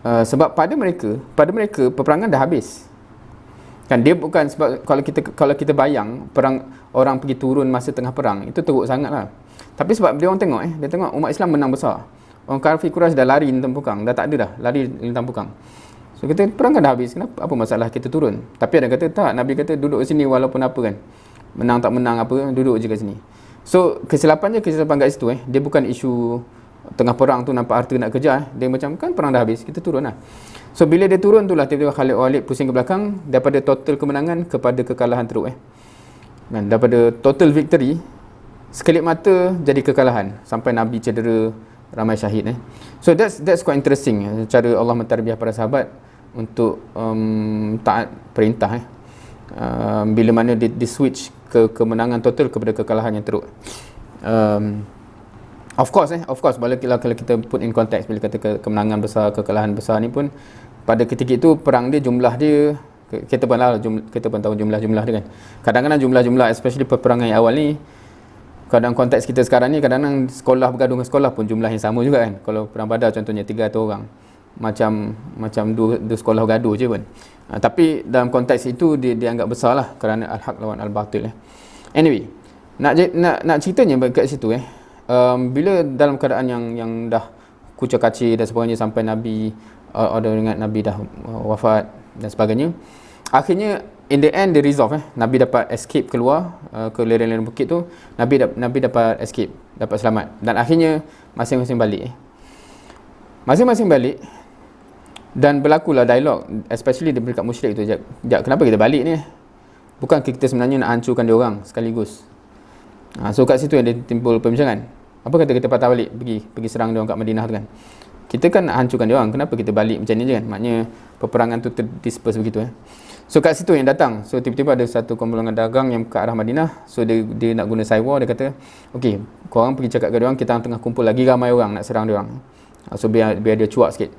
sebab pada mereka peperangan dah habis kan. Dia bukan sebab kalau kita bayang perang, orang pergi turun masa tengah perang, itu teruk sangat lah. Tapi sebab dia orang tengok dia tengok umat Islam menang besar, orang kafir Quraisy dah lari lintang bukang, dah tak ada dah lari lintang bukang. So kita perang kan dah habis, kenapa, apa masalah kita turun? Tapi ada kata tak, Nabi kata duduk sini walaupun apa kan, menang tak menang apa, duduk je kat sini. So kesilapan kat situ dia bukan isu tengah perang tu nampak harta nak kejar dia macam kan perang dah habis, kita turun lah. So bila dia turun tu lah tiba-tiba Khalid Walid pusing ke belakang, daripada total kemenangan kepada kekalahan teruk kan, daripada total victory sekelip mata jadi kekalahan sampai Nabi cedera, ramai syahid So that's quite interesting cara Allah mentarbiah para sahabat untuk taat perintah bila mana di switch ke kemenangan total kepada kekalahan yang teruk. Of course kalau kita put in context, bila kata kemenangan besar, kekalahan besar ni pun pada ketika itu perang dia, jumlah dia kita pun tahu jumlah dia kan. Kadang-kadang jumlah especially peperangan yang awal ni, kadang konteks kita sekarang ni kadang-kadang sekolah bergaduh dengan sekolah pun jumlah yang sama juga kan. Kalau perang Badar contohnya 300 orang, macam dua sekolah bergaduh je pun. Tapi dalam konteks itu dia anggap besar lah kerana al-haq lawan al-batil Anyway, nak ceritanya kat situ bila dalam keadaan yang dah kucak-kacir dan sebagainya sampai Nabi ada ingat Nabi dah wafat dan sebagainya, akhirnya in the end dia resolve Nabi dapat escape keluar ke lereng-lereng bukit tu. Nabi dapat escape, dapat selamat, dan akhirnya masing-masing balik dan berlakulah dialog, especially dekat musyrik tu. Jap, kenapa kita balik ni? Bukan kita sebenarnya nak hancurkan dia orang sekaligus. So kat situ yang dia timbul perbincangan. Apa kata kita patah balik pergi serang dia orang kat Madinah tu kan? Kita kan nak hancurkan dia orang, kenapa kita balik macam ni je kan? Maknanya peperangan tu terdisperse begitu So kat situ yang datang. So tiba-tiba ada satu kumpulan dagang yang ke arah Madinah. So dia nak guna cyber, dia kata, okey, korang pergi cakap ke dia orang, kita tengah kumpul lagi ramai orang nak serang dia orang. So biar dia cuak sikit.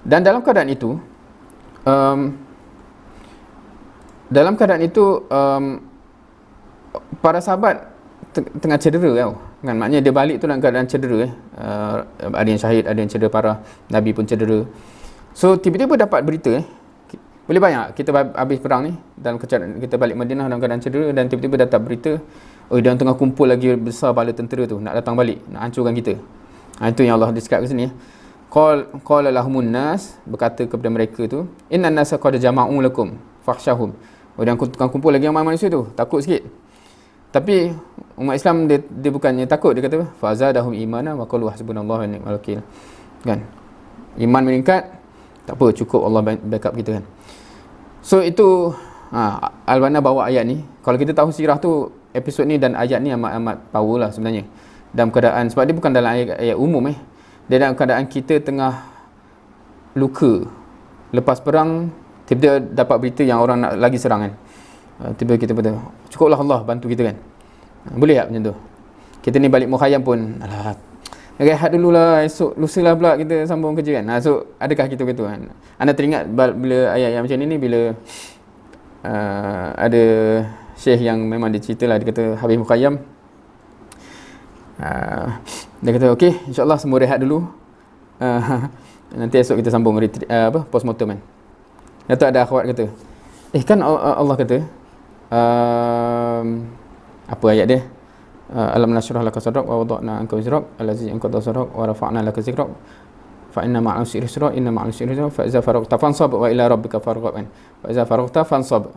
Dan dalam keadaan itu para sahabat tengah cedera kan, maknanya dia balik tu dalam keadaan cedera ada yang syahid, ada yang cedera parah, Nabi pun cedera. So tiba-tiba dapat berita boleh bayang kita habis perang ni, dalam keadaan kita balik Madinah dalam keadaan cedera, dan tiba-tiba dapat berita dia tengah kumpul lagi besar bala tentera tu nak datang balik, nak hancurkan kita. Itu yang Allah describe kat sini qala lahumun nas, berkata kepada mereka tu, innan nasa qad jama'u lakum fakhshahum. Dan kumpul lagi ramai manusia tu, takut sikit. Tapi umat Islam dia bukannya takut, dia kata fazadahum imana wa qalu hasbunallahu wa ni'mal wakil kan. Iman meningkat, tak apa, cukup, Allah backup kita kan. So itu Al-Banna bawa ayat ni. Kalau kita tahu sirah tu, episod ni dan ayat ni amat power lah sebenarnya. Dalam keadaan, sebab dia bukan dalam ayat umum dia dalam keadaan kita tengah luka lepas perang, tiba-tiba dapat berita yang orang nak lagi serang kan. Tiba kita betul, cukuplah Allah bantu kita kan. Boleh tak macam tu? Kita ni balik Mukhayyam pun, alah, rehat dululah, esok lusa lah pula kita sambung kerja kan. So adakah kita begitu kan? Anda teringat bila ayat yang macam ni bila ada syekh yang memang dia cerita lah, dia kata habis Mukhayyam, dia kata okey, insyaAllah semua rehat dulu, nanti esok kita sambung postmortem kan. Datuk ada akhwat kata, kan Allah kata apa ayat dia, alam nashrah laka sadrak wa wada'na anka wizrak allazi anqadha sadrak wa rafa'na laka zikrak fa inna ma'al usri yusra inna ma'al usri yusra fa iza faraghta fansab wa ila rabbika farghab kan, fa iza faraghta fansab.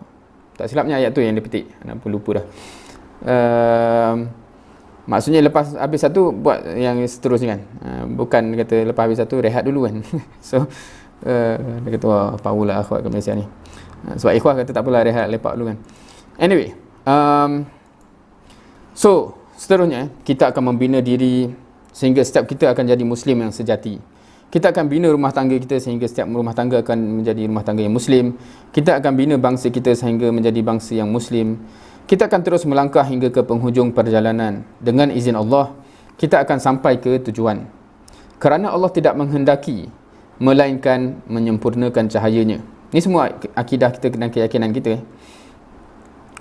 Tak silapnya ayat tu yang dia petik, nak pun lupa dah. Maksudnya lepas habis satu buat yang seterusnya kan, bukan kata lepas habis satu rehat dulu kan. So dia kata wah power lah akhwat kat Malaysia ni. Sebab ikhwah kata tak apalah, rehat lepak dulu kan. Anyway, so seterusnya kita akan membina diri sehingga setiap kita akan jadi Muslim yang sejati. Kita akan bina rumah tangga kita sehingga setiap rumah tangga akan menjadi rumah tangga yang Muslim. Kita akan bina bangsa kita sehingga menjadi bangsa yang Muslim. Kita akan terus melangkah hingga ke penghujung perjalanan. Dengan izin Allah, kita akan sampai ke tujuan. Kerana Allah tidak menghendaki, melainkan menyempurnakan cahayanya. Ini semua akidah kita dan keyakinan kita.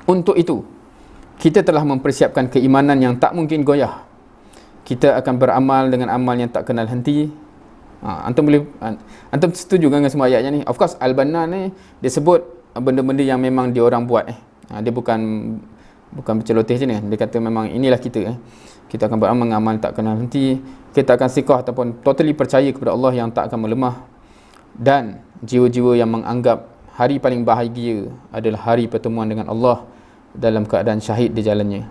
Untuk itu, kita telah mempersiapkan keimanan yang tak mungkin goyah. Kita akan beramal dengan amal yang tak kenal henti. Antum setuju dengan semua ayatnya ni? Of course, Al-Banna ni dia sebut benda-benda yang memang dia orang buat. Dia bukan berceloteh je ni. Dia kata memang inilah kita. Kita akan beramal dengan amal tak kenal henti. Kita akan siqah ataupun totally percaya kepada Allah yang tak akan melemah. Dan jiwa-jiwa yang menganggap hari paling bahagia adalah hari pertemuan dengan Allah dalam keadaan syahid di jalannya.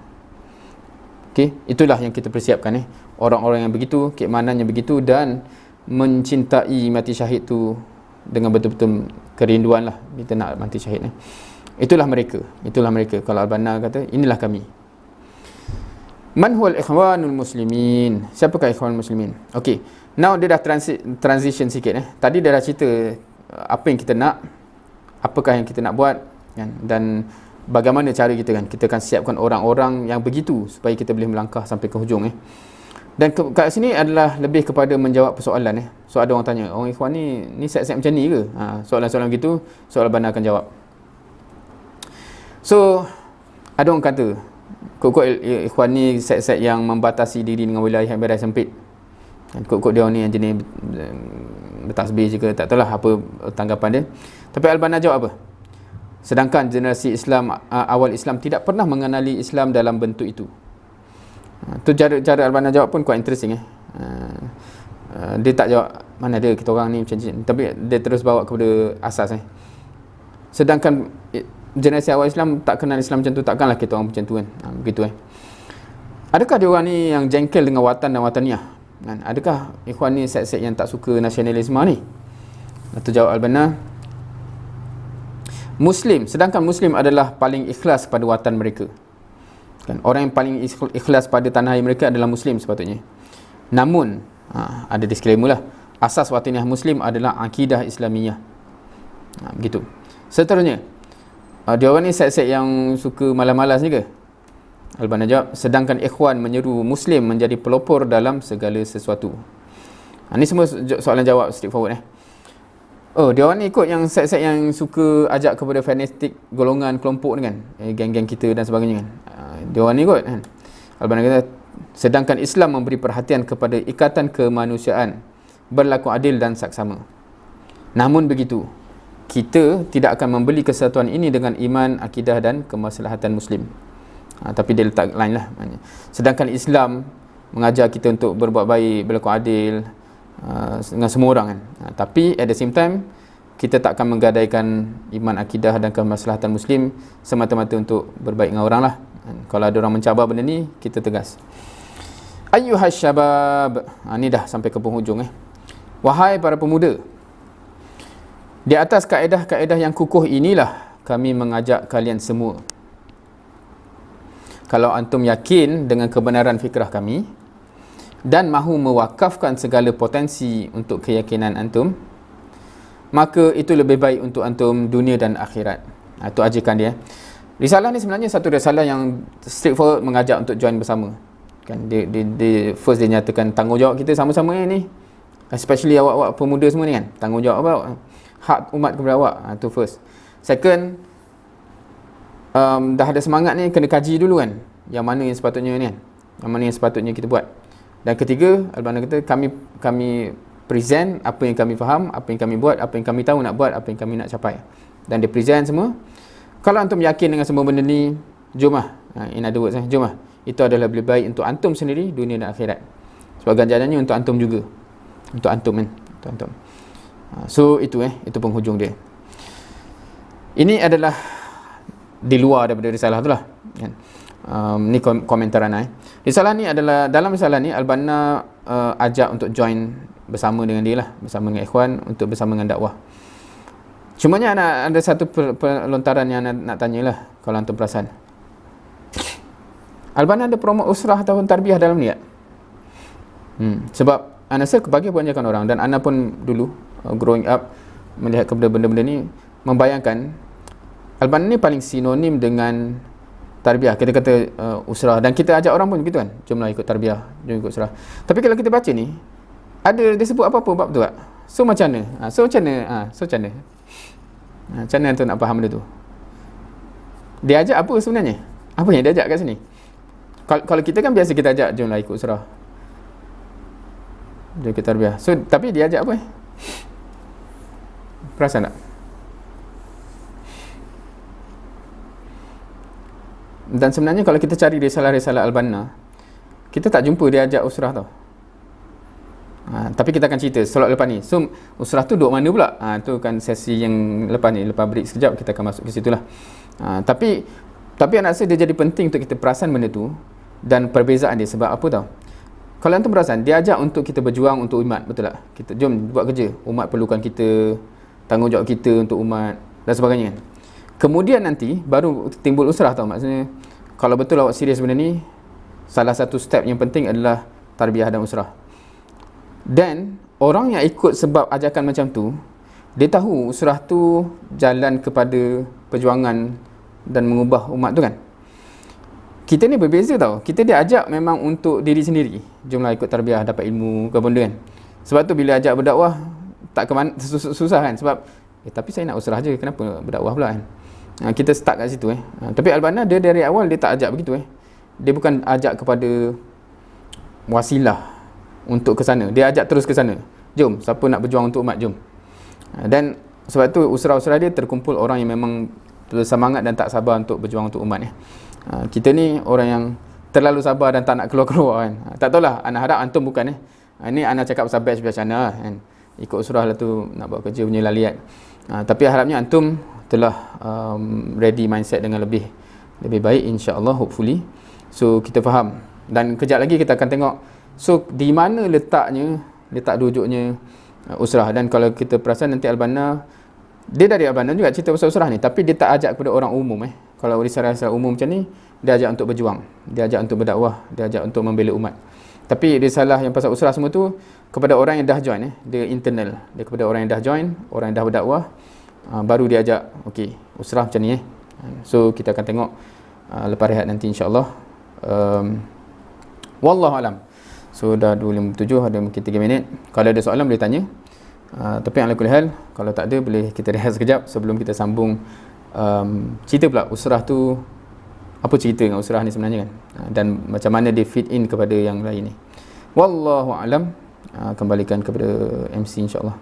Okey, itulah yang kita persiapkan orang-orang yang begitu, keimanannya begitu dan mencintai mati syahid tu dengan betul-betul kerinduan lah, kita nak mati syahid itulah mereka. Kalau Al-Banna kata inilah kami. Man huwal ikhwanul muslimin, siapakah ikhwanul muslimin? Okey, now dia dah transition sikit tadi dia dah cerita apa yang kita nak, apakah yang kita nak buat kan, dan bagaimana cara kita kan, kita akan siapkan orang-orang yang begitu supaya kita boleh melangkah sampai ke hujung Dan kat sini adalah lebih kepada menjawab persoalan So ada orang tanya, orang ikhwan ni set-set macam ni ke? Soalan-soalan begitu, soalan Al-Banna akan jawab. So ada orang kata kok ikhwan ni set-set yang membatasi diri dengan wilayah yang berai sempit. Kok dia ni yang jenis bertasbih je ke, tak tahulah apa tanggapan dia. Tapi Al-Banna jawab apa? Sedangkan generasi Islam awal Islam tidak pernah mengenali Islam dalam bentuk itu. Tu cara Al-Banna jawab pun quite interesting dia tak jawab mana ada kita orang ni macam ni, tapi dia terus bawa kepada asas sedangkan generasi awal Islam tak kenal Islam macam tu, takkanlah kita orang macam tu kan. Begitu adakah dia orang ni yang jengkel dengan watan dan wataniah kan? Adakah ikhwan ni set-set yang tak suka nasionalisme ni? Tu jawab Al-Banna, sedangkan Muslim adalah paling ikhlas pada watan mereka kan, orang yang paling ikhlas pada tanah air mereka adalah Muslim sepatutnya. Namun ada disclaimer lah, asas wataniah Muslim adalah akidah Islamiyah. Begitu. Seterusnya, dia orang ni set-set yang suka malas-malas ni ke? Al-Banna jawab, sedangkan ikhwan menyeru Muslim menjadi pelopor dalam segala sesuatu. Ni semua soalan jawab straightforward dia orang ni ikut yang set-set yang suka ajak kepada fanatik golongan kelompok ni kan, geng-geng kita dan sebagainya kan. Dia orang ni ikut kan. Al-Banna kata, sedangkan Islam memberi perhatian kepada ikatan kemanusiaan, berlaku adil dan saksama. Namun begitu, kita tidak akan membeli kesatuan ini dengan iman, akidah dan kemaslahatan Muslim. Tapi dia letak lain lah. Sedangkan Islam mengajar kita untuk berbuat baik, berlaku adil dengan semua orang kan. Tapi at the same time, kita tak akan menggadaikan iman, akidah dan kemaslahatan Muslim semata-mata untuk berbaik dengan orang lah. Kalau ada orang mencabar benda ni, kita tegas. Ayyuhas syabab, ni dah sampai ke penghujung Wahai para pemuda, di atas kaedah-kaedah yang kukuh inilah kami mengajak kalian semua. Kalau antum yakin dengan kebenaran fikrah kami dan mahu mewakafkan segala potensi untuk keyakinan antum, maka itu lebih baik untuk antum dunia dan akhirat. Itu ajakan dia. Risalah ni sebenarnya satu risalah yang straightforward, mengajak untuk join bersama. Kan dia first dia nyatakan tanggungjawab kita sama-sama ni. Especially awak-awak pemuda semua ni kan. Tanggungjawab awak, hak umat kepada awak. Itu first. Second, dah ada semangat ni, kena kaji dulu kan. Yang mana yang sepatutnya ni kan. Yang mana yang sepatutnya kita buat. Dan ketiga, Al-Banna kata kami present apa yang kami faham, apa yang kami buat, apa yang kami tahu nak buat, apa yang kami nak capai. Dan dia present semua. Kalau antum yakin dengan semua benda ni, jomlah. In other words, jomlah. Itu adalah lebih baik untuk antum sendiri, dunia dan akhirat. Sebab ganjarannya untuk antum juga. Untuk antum kan. Untuk antum. So itu penghujung dia. Ini adalah di luar daripada risalah tu lah. Ni komentaran risalah ni adalah, dalam risalah ni Al-Banna ajak untuk join bersama dengan dia lah, bersama dengan ikhwan untuk bersama dengan dakwah. Cumanya ada satu pelontaran yang nak tanyalah, kalau antum perasan. Al-Banna ada promote usrah atau tarbiyah dalam ni tak? Sebab ana rasa bagi kebanyakan orang, dan ana pun dulu growing up melihat kepada benda-benda ni, membayangkan Al-Banna ni paling sinonim dengan tarbiyah. Kita kata usrah, dan kita ajak orang pun begitu kan, jomlah ikut tarbiyah, jom ikut usrah. Tapi kalau kita baca ni, ada dia sebut apa-apa bab tu tak? So macam mana? So macam mana tu nak faham benda tu? Dia ajak apa sebenarnya? Apa yang dia ajak kat sini? Kalau kita kan biasa kita ajak, jomlah ikut usrah, jom ikut tarbiyah. So tapi dia ajak apa Perasan tak? Dan sebenarnya kalau kita cari risalah-risalah Al-Banna, kita tak jumpa dia ajak usrah tau. Tapi kita akan cerita slot lepas ni. So usrah tu duduk mana pula? Tu kan sesi yang lepas ni. Lepas break sekejap kita akan masuk ke situ lah. Tapi anak rasa dia jadi penting untuk kita perasan benda tu dan perbezaan dia. Sebab apa tau? Kalau antum perasan, dia ajak untuk kita berjuang untuk umat, betul tak? Kita jom buat kerja. Umat perlukan kita, tanggungjawab kita untuk umat dan sebagainya kan. Kemudian nanti baru timbul usrah tau. Maksudnya kalau betul awak serius benda ni, salah satu step yang penting adalah tarbiyah dan usrah. Dan orang yang ikut sebab ajakan macam tu, dia tahu usrah tu jalan kepada perjuangan dan mengubah umat tu kan. Kita ni berbeza tau. Kita dia ajak memang untuk diri sendiri. Jomlah ikut tarbiyah, dapat ilmu ke benda kan. Sebab tu bila ajak berdakwah tak ke mana, susah kan. Sebab tapi saya nak usrah je, kenapa berdakwah pula kan. Kita start kat situ Tapi Al-Banna dia dari awal dia tak ajak begitu Dia bukan ajak kepada wasilah untuk ke sana. Dia ajak terus ke sana. Jom, siapa nak berjuang untuk umat, jom. Dan sebab tu usrah-usrah dia terkumpul orang yang memang bersemangat dan tak sabar untuk berjuang untuk umat Kita ni orang yang terlalu sabar dan tak nak keluar-keluar kan. Tak tahulah, anak harap antum bukan Ini anak cakap pasal batch anak kan. Ikut usrah lah tu nak buat kerja punya laliat. Tapi harapnya antum telah ready mindset dengan lebih baik insya-Allah, hopefully. So kita faham dan kejap lagi kita akan tengok so di mana letak duduknya usrah. Dan kalau kita perasan nanti Al-Banna dia dari Al-Banna juga cerita pasal usrah ni, tapi dia tak ajak kepada orang umum Kalau risalah-risalah umum macam ni, dia ajak untuk berjuang, dia ajak untuk berdakwah, dia ajak untuk membela umat. Tapi risalah yang pasal usrah semua tu kepada orang yang dah join dia internal. Dia kepada orang yang dah join, orang yang dah berdakwah, baru dia ajak okey, usrah macam ni So kita akan tengok lepas rehat nanti insya-Allah. Wallahu alam. So dah 2:57, ada mungkin 3 minit. Kalau ada soalan boleh tanya. Tapi ala kulli hal, kalau tak ada boleh kita rehat sekejap sebelum kita sambung cerita pula usrah tu, apa cerita dengan usrah ni sebenarnya kan, dan macam mana dia fit in kepada yang lain ni. Wallahu alam. Kembalikan kepada MC insya-Allah.